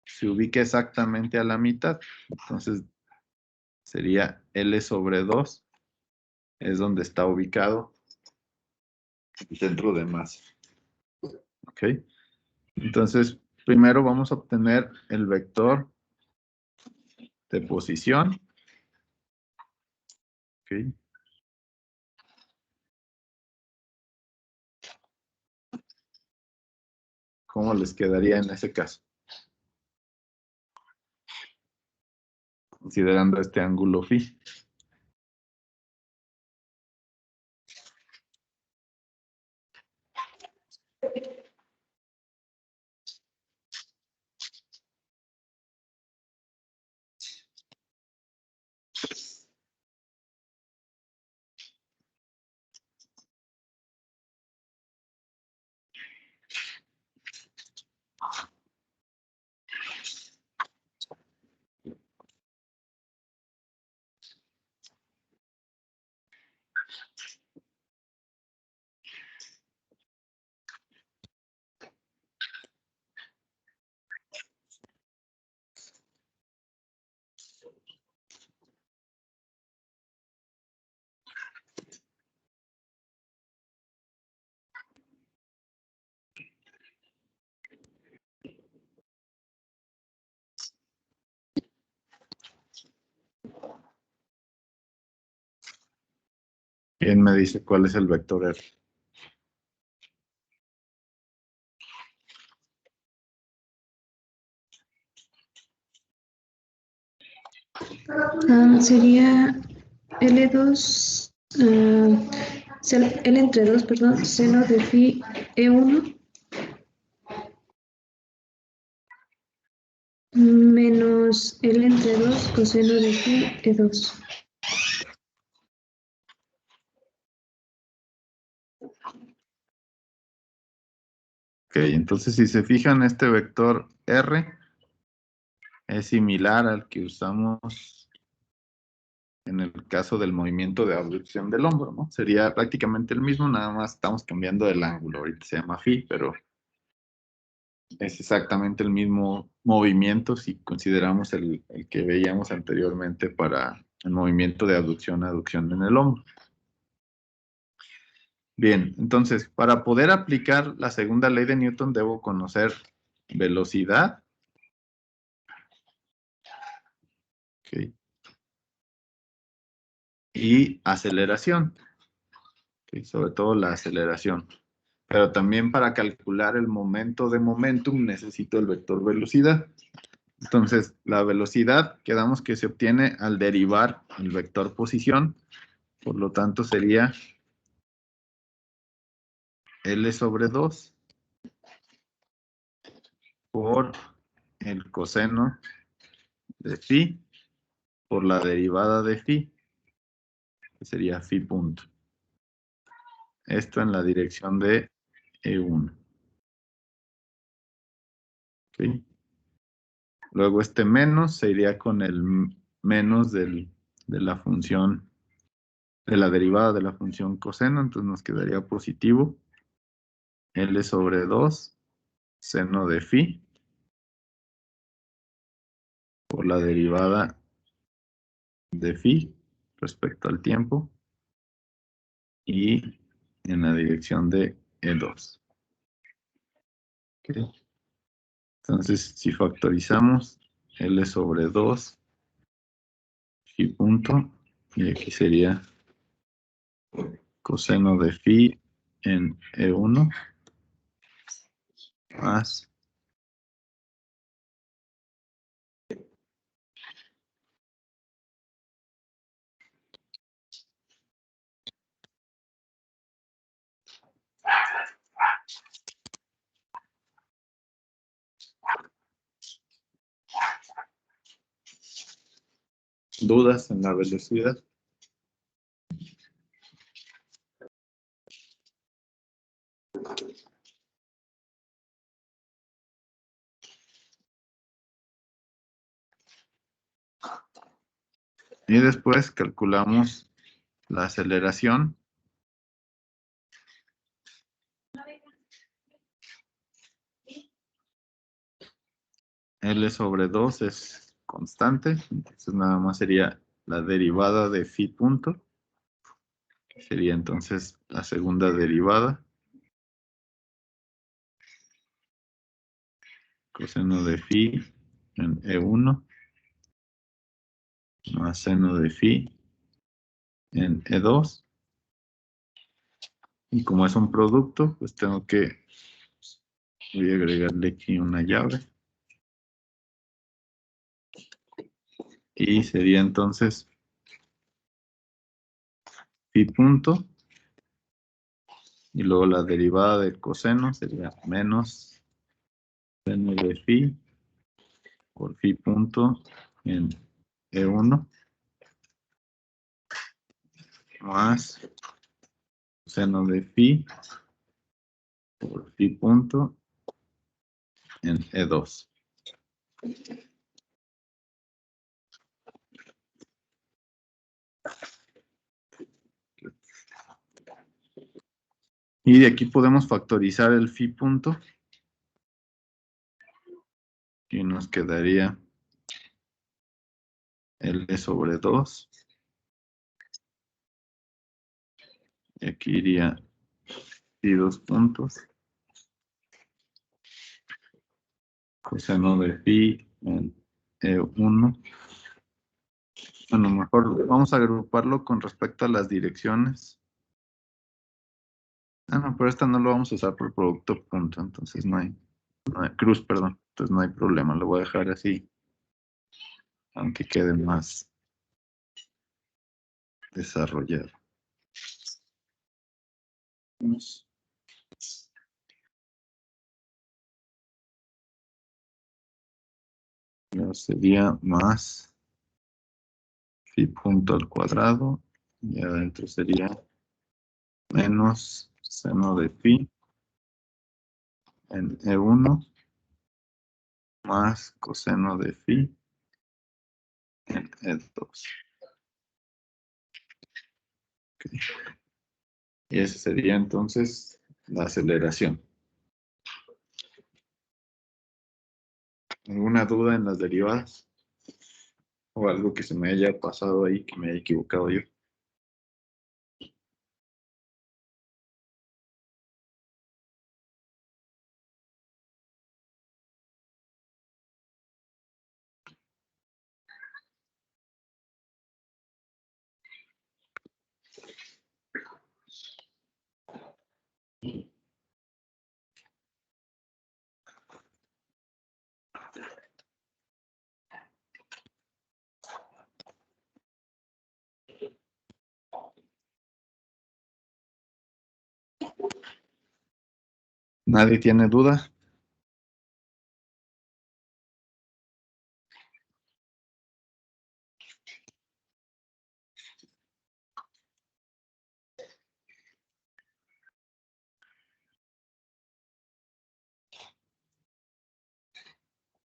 S1: se ubique exactamente a la mitad. Entonces sería L sobre 2 es donde está ubicado el centro de masa. ¿Ok? Entonces, primero vamos a obtener el vector de posición. ¿Ok? ¿Cómo les quedaría en ese caso? Considerando este ángulo phi. ¿Quién me dice cuál es el vector R?
S6: Sería L2, L entre 2, perdón, seno de phi E1 menos L entre 2 coseno de phi E2.
S1: Ok, entonces si se fijan, este vector R es similar al que usamos en el caso del movimiento de abducción del hombro, ¿no? Sería prácticamente el mismo, nada más estamos cambiando el ángulo. Ahorita se llama phi, pero es exactamente el mismo movimiento si consideramos el que veíamos anteriormente para el movimiento de abducción-aducción en el hombro. Bien, entonces, para poder aplicar la segunda ley de Newton debo conocer velocidad. Okay. Y aceleración. Okay, sobre todo la aceleración. Pero también para calcular el momento de momentum necesito el vector velocidad. Entonces, la velocidad quedamos que se obtiene al derivar el vector posición. Por lo tanto, sería L sobre 2 por el coseno de phi por la derivada de phi, que sería phi punto. Esto en la dirección de E1. ¿Okay? Luego este menos se iría con el menos de la función, de la derivada de la función coseno, entonces nos quedaría positivo L sobre 2 seno de phi por la derivada de phi respecto al tiempo y en la dirección de E2. ¿Okay? Entonces, si factorizamos L sobre 2 phi punto, y aquí sería coseno de phi en E1 más dudas en la velocidad. Y después calculamos la aceleración. L sobre 2 es constante, entonces nada más sería la derivada de phi punto Sería entonces la segunda derivada. Coseno de phi en E1 más seno de phi en E2. Y como es un producto, pues tengo que, voy a agregarle aquí una llave. Y sería entonces phi punto. Y luego la derivada del coseno sería menos seno de phi por phi punto en E1 más seno de phi por phi punto en E2. Y de aquí podemos factorizar el phi punto. Y nos quedaría L sobre 2. Y aquí iría phi 2 puntos. Coseno de phi en E1. Bueno, mejor vamos a agruparlo con respecto a las direcciones. Ah, no, pero esta no lo vamos a usar por producto punto, entonces no hay cruz, perdón. Entonces no hay problema, lo voy a dejar así, aunque quede más desarrollado. Ya sería más phi punto al cuadrado, y adentro sería menos seno de phi en E1 más coseno de phi en E2. Okay. Y esa sería entonces la aceleración. ¿Alguna duda en las derivadas? ¿O algo que se me haya pasado ahí, que me haya equivocado yo? ¿Nadie tiene duda?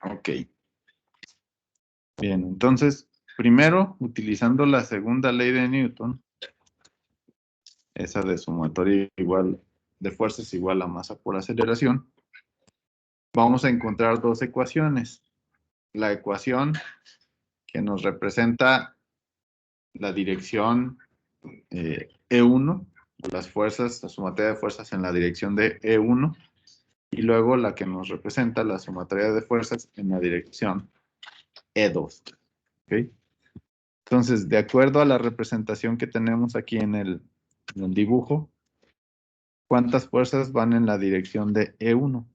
S1: Ok. Bien, entonces, primero, utilizando la segunda ley de Newton, esa de sumatoria igual de fuerzas igual a masa por aceleración, vamos a encontrar dos ecuaciones. La ecuación que nos representa la dirección E1, las fuerzas, la sumatoria de fuerzas en la dirección de E1, y luego la que nos representa la sumatoria de fuerzas en la dirección E2. ¿Okay? Entonces, de acuerdo a la representación que tenemos aquí en el dibujo, ¿cuántas fuerzas van en la dirección de E1?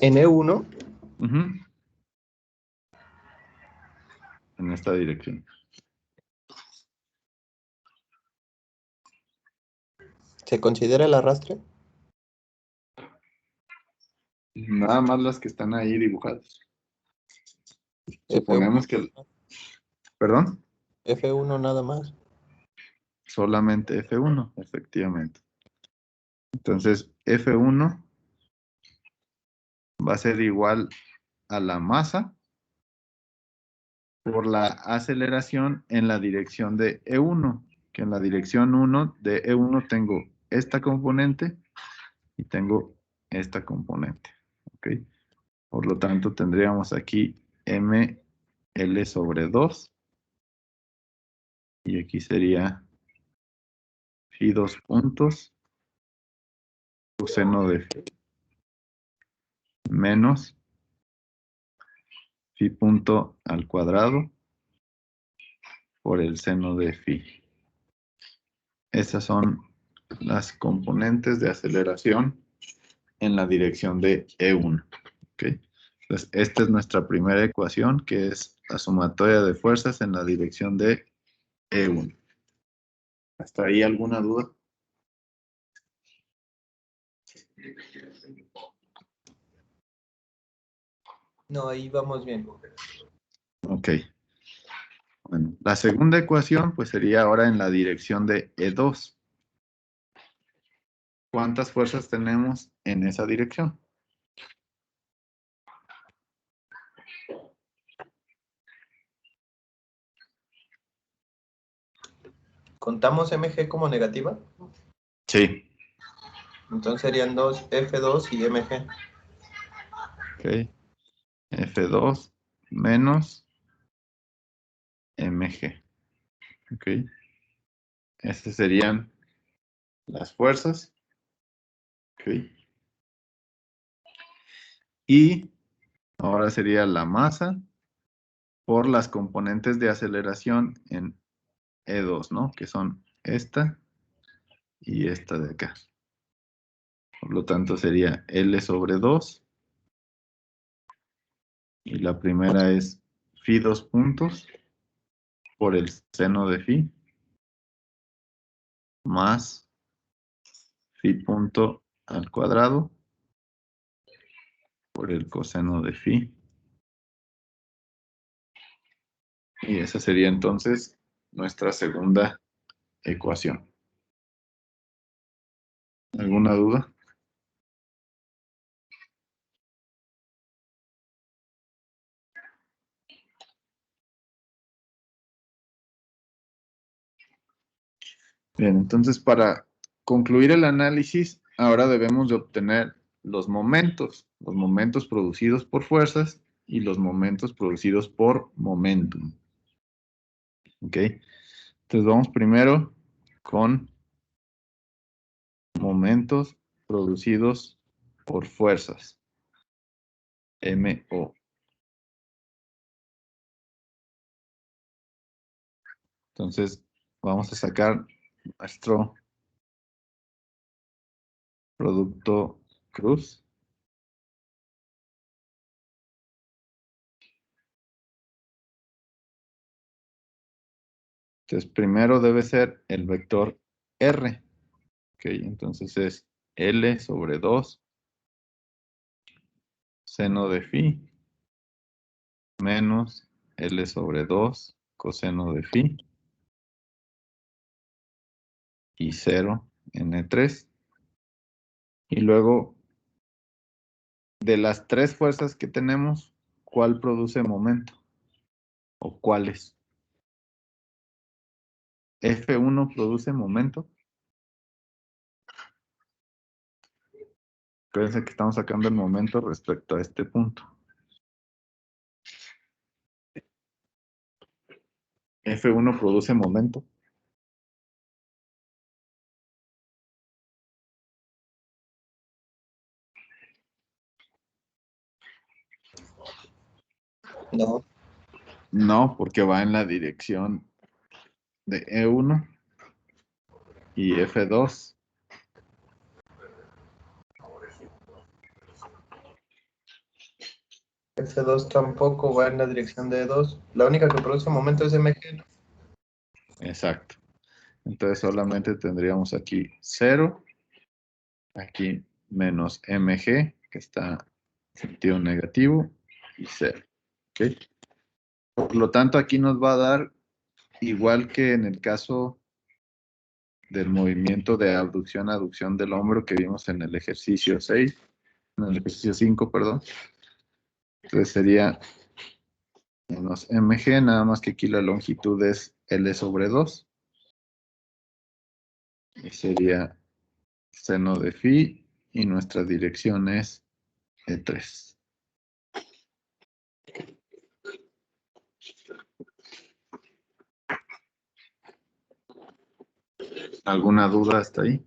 S5: En E1,
S1: Uh-huh. En esta dirección.
S5: ¿se considera el arrastre?
S1: Nada más las que están ahí dibujadas.
S5: F1,
S1: Suponemos que... ¿Perdón?
S5: F1 nada más.
S1: solamente F1, efectivamente. Entonces, F1 va a ser igual a la masa por la aceleración en la dirección de E1, que en la dirección 1 de E1 tengo esta componente y tengo esta componente. ¿Ok? Por lo tanto, tendríamos aquí ml sobre 2 y aquí sería phi 2 puntos coseno de phi menos phi punto al cuadrado por el seno de phi. Esas son las componentes de aceleración en la dirección de E1. ¿Okay? Entonces, esta es nuestra primera ecuación, que es la sumatoria de fuerzas en la dirección de E1. ¿Hasta ahí alguna duda?
S5: No, ahí vamos bien.
S1: Ok. Bueno, la segunda ecuación pues sería ahora en la dirección de E2. ¿Cuántas fuerzas tenemos en esa dirección?
S5: ¿Contamos mg como negativa?
S1: Sí.
S5: Entonces serían dos F2 y mg.
S1: Ok. F2 menos mg. Ok. Estas serían las fuerzas. Ok. Y ahora sería la masa por las componentes de aceleración en E2, ¿no? Que son esta y esta de acá. Por lo tanto, sería L sobre 2. Y la primera es phi 2 puntos por el seno de phi más phi punto al cuadrado por el coseno de phi. Y esa sería entonces nuestra segunda ecuación. ¿Alguna duda? Bien, entonces para concluir el análisis, ahora debemos de obtener los momentos producidos por fuerzas y los momentos producidos por momentum. ¿Ok? Entonces vamos primero con momentos producidos por fuerzas. MO. Entonces vamos a sacar nuestro producto cruz. Entonces primero debe ser el vector R. Ok, entonces es L sobre 2 seno de phi menos L sobre 2 coseno de phi y 0 N3. Y luego, de las tres fuerzas que tenemos, ¿cuál produce momento? ¿O cuáles? F1 produce momento. Acuérdense que estamos sacando el momento respecto a este punto. F1 produce momento.
S5: No.
S1: No, porque va en la dirección de E1 y F2.
S5: F2 tampoco va en la dirección de E2. La única que produce momento es mg, ¿no?
S1: Exacto. Entonces solamente tendríamos aquí 0, aquí menos mg, que está en sentido negativo, y 0. ¿Ok? Por lo tanto, aquí nos va a dar, igual que en el caso del movimiento de abducción-aducción del hombro que vimos en el ejercicio 6, en el ejercicio 5, perdón. Entonces sería menos mg, nada más que aquí la longitud es L sobre 2. Y sería seno de phi y nuestra dirección es E3. ¿Alguna duda hasta ahí?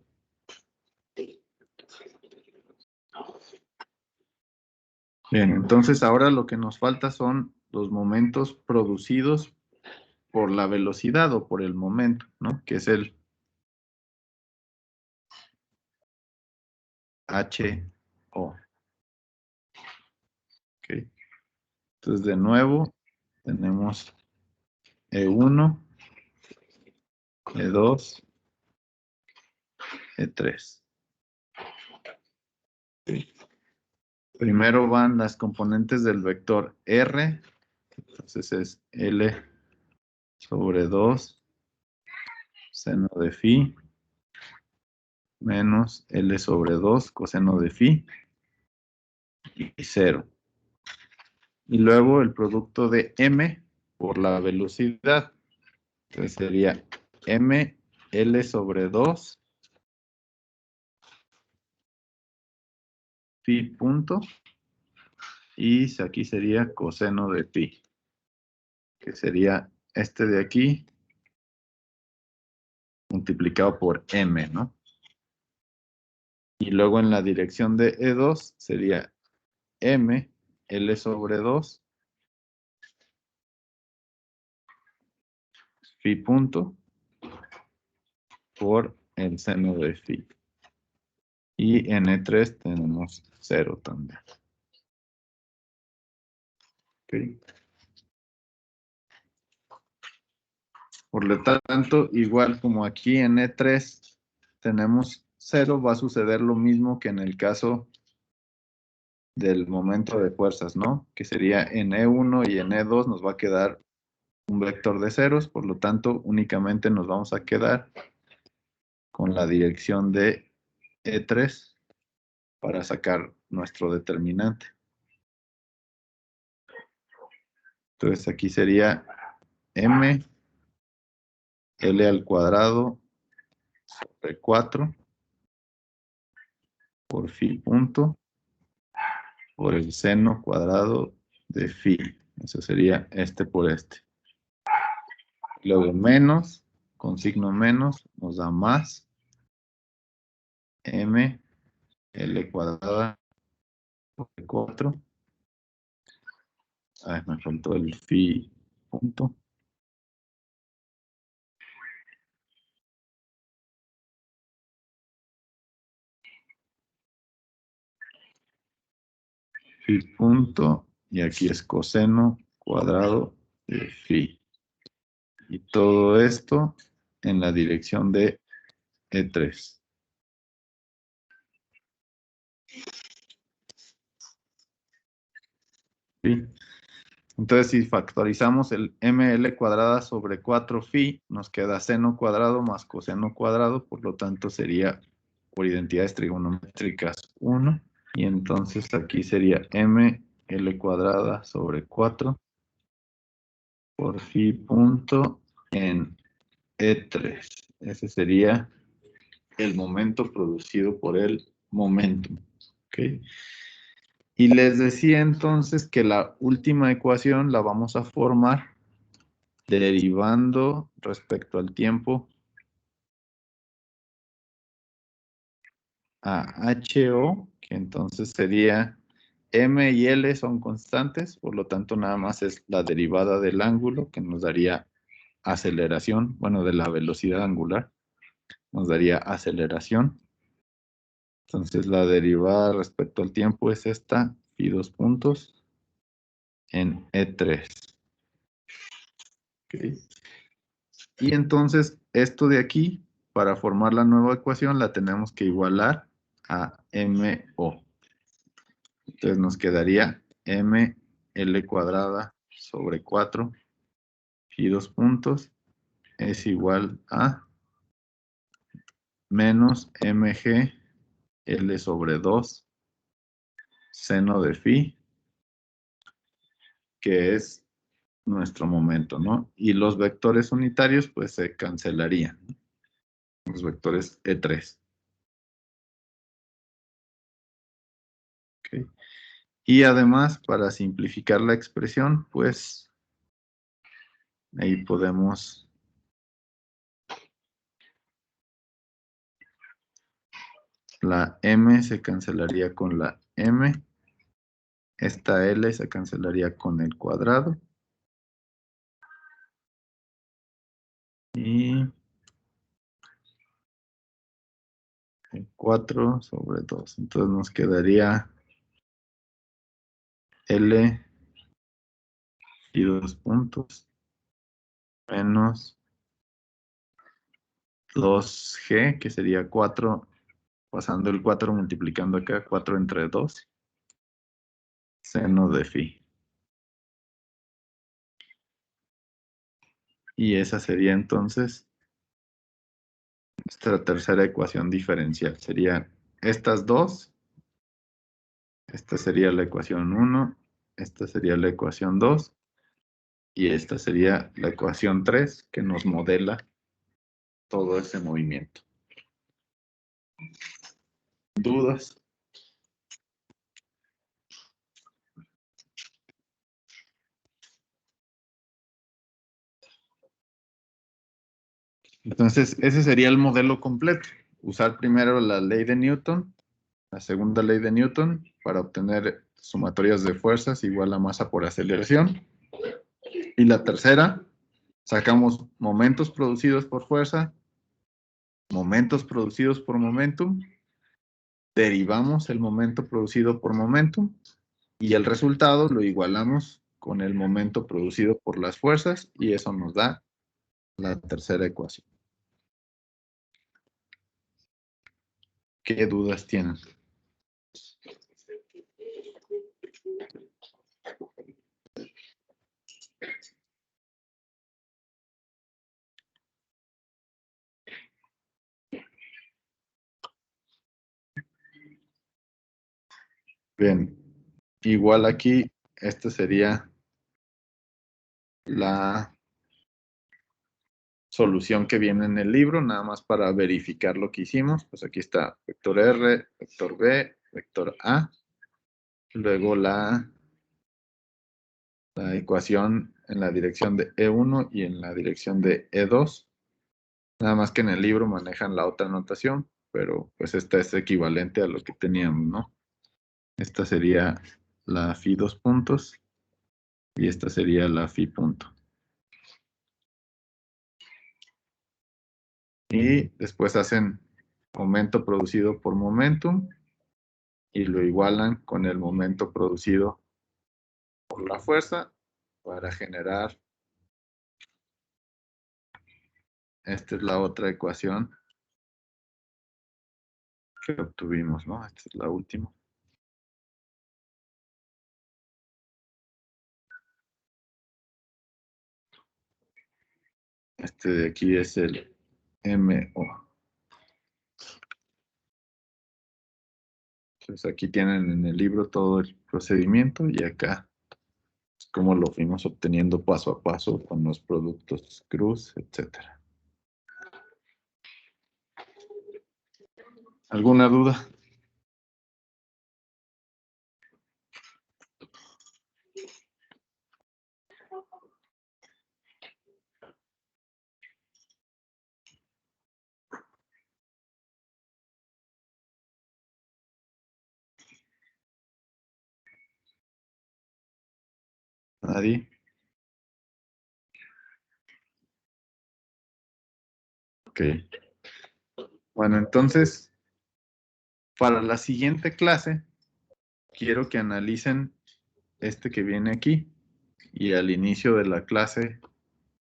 S1: Bien, entonces ahora lo que nos falta son los momentos producidos por la velocidad o por el momento, ¿no? Que es el HO. Ok. Entonces, de nuevo, tenemos E1, E2, E3. Primero van las componentes del vector R, entonces es L sobre 2 seno de phi menos L sobre 2 coseno de phi y 0. Y luego el producto de M por la velocidad, entonces sería M L sobre 2 phi punto y aquí sería coseno de phi, que sería este de aquí multiplicado por M, ¿no? Y luego en la dirección de E2 sería M L sobre 2 phi punto por el seno de phi. Y en E3 tenemos 0 también. Okay. Por lo tanto, igual como aquí en E3 tenemos 0, va a suceder lo mismo que en el caso del momento de fuerzas, ¿no? Que sería en E1 y en E2 nos va a quedar un vector de ceros, por lo tanto, únicamente nos vamos a quedar con la dirección de E3 para sacar nuestro determinante. Entonces aquí sería M L al cuadrado sobre 4 por phi punto por el seno cuadrado de phi. Eso sería este por este. Luego menos, con signo menos, nos da más M L cuadrada por 4. Ay, me faltó el phi punto. Phi punto, y aquí es coseno cuadrado de phi. Y todo esto en la dirección de E3. ¿Sí? Entonces, si factorizamos el ml cuadrada sobre 4 phi, nos queda seno cuadrado más coseno cuadrado, por lo tanto sería por identidades trigonométricas 1. Y entonces aquí sería ml cuadrada sobre 4 por phi punto en E3. Ese sería el momento producido por el momentum. ¿Okay? Y les decía entonces que la última ecuación la vamos a formar derivando respecto al tiempo a HO, que entonces sería M y L son constantes, por lo tanto nada más es la derivada del ángulo que nos daría aceleración, bueno, de la velocidad angular, nos daría aceleración. Entonces la derivada respecto al tiempo es esta, y 2 puntos en E3. Okay. Y entonces esto de aquí, para formar la nueva ecuación, la tenemos que igualar a MO. Entonces nos quedaría ML cuadrada sobre 4 y 2 puntos es igual a menos mg L sobre 2 seno de phi, que es nuestro momento, ¿no? Y los vectores unitarios, pues se cancelarían, ¿no? Los vectores E3. Okay. Y además, para simplificar la expresión, pues ahí podemos la m se cancelaría con la m, esta L se cancelaría con el cuadrado y 4 sobre 2. Entonces nos quedaría L y 2 puntos menos 2G, que sería 4, pasando el 4 multiplicando acá, 4 entre 2, seno de phi. Y esa sería entonces nuestra tercera ecuación diferencial. Serían estas dos. Esta sería la ecuación 1, esta sería la ecuación 2 y esta sería la ecuación 3 que nos modela todo ese movimiento. ¿Dudas? Entonces, ese sería el modelo completo. Usar primero la ley de Newton, la segunda ley de Newton, para obtener sumatorias de fuerzas igual a masa por aceleración. Y la tercera, sacamos momentos producidos por fuerza, momentos producidos por momentum, derivamos el momento producido por momentum y el resultado lo igualamos con el momento producido por las fuerzas y eso nos da la tercera ecuación. ¿Qué dudas tienen? Bien, igual aquí, esta sería la solución que viene en el libro, nada más para verificar lo que hicimos. Pues aquí está vector R, vector B, vector A. Luego la ecuación en la dirección de E1 y en la dirección de E2. Nada más que en el libro manejan la otra notación, pero pues esta es equivalente a lo que teníamos, ¿no? Esta sería la phi 2 puntos y esta sería la phi punto. Y después hacen momento producido por momentum y lo igualan con el momento producido por la fuerza para generar, esta es la otra ecuación que obtuvimos, ¿no? Esta es la última. Este de aquí es el MO. Entonces aquí tienen en el libro todo el procedimiento y acá es como lo fuimos obteniendo paso a paso con los productos cruz, etcétera. ¿Alguna duda? ¿Nadie? Ok. Bueno, entonces, para la siguiente clase, quiero que analicen este que viene aquí y al inicio de la clase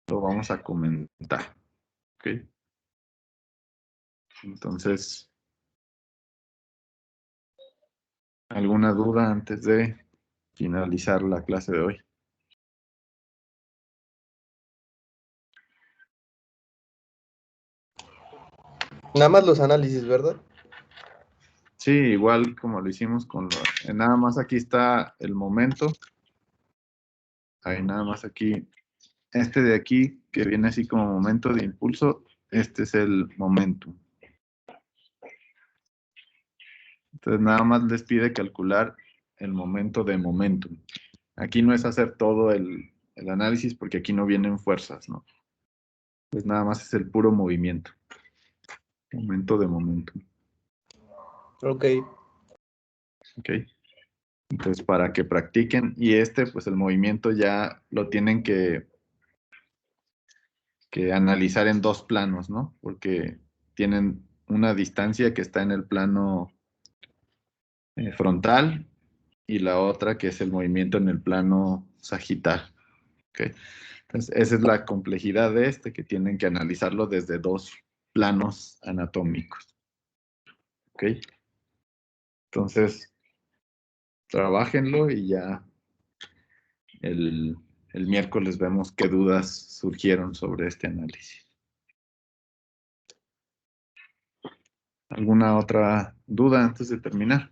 S1: lo vamos a comentar. ¿Ok? Entonces, ¿alguna duda antes de finalizar la clase de hoy?
S5: Nada más los análisis, ¿verdad?
S1: Sí, igual como lo hicimos con nada más aquí está el momento. Ahí nada más aquí. Este de aquí, que viene así como momento de impulso, este es el momentum. Entonces nada más les pide calcular el momento de momentum. Aquí no es hacer todo el análisis porque aquí no vienen fuerzas, ¿no? Pues nada más es el puro movimiento. Momento de momentum.
S5: Ok.
S1: ¿Ok? Entonces para que practiquen y pues el movimiento ya lo tienen que analizar en dos planos, ¿no? Porque tienen una distancia que está en el plano frontal y la otra que es el movimiento en el plano sagital. ¿Ok? Entonces, esa es la complejidad de que tienen que analizarlo desde dos planos anatómicos. ¿Ok? Entonces, trabájenlo y ya el miércoles vemos qué dudas surgieron sobre este análisis. ¿Alguna otra duda antes de terminar?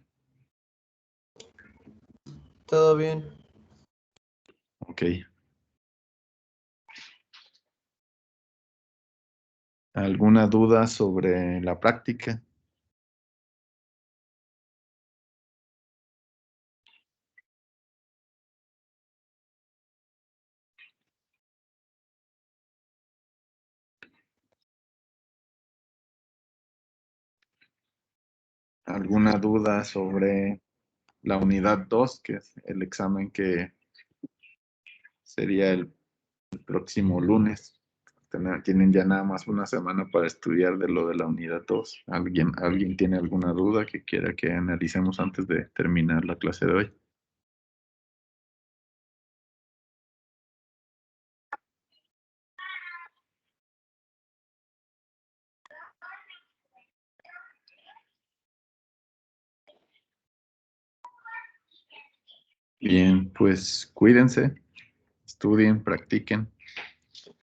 S5: Todo bien.
S1: Ok. ¿Alguna duda sobre la práctica? ¿Alguna duda sobre la unidad 2, que es el examen que sería el próximo lunes? Tienen ya nada más una semana para estudiar de lo de la unidad 2. ¿Alguien tiene alguna duda que quiera que analicemos antes de terminar la clase de hoy? Bien, pues cuídense, estudien, practiquen.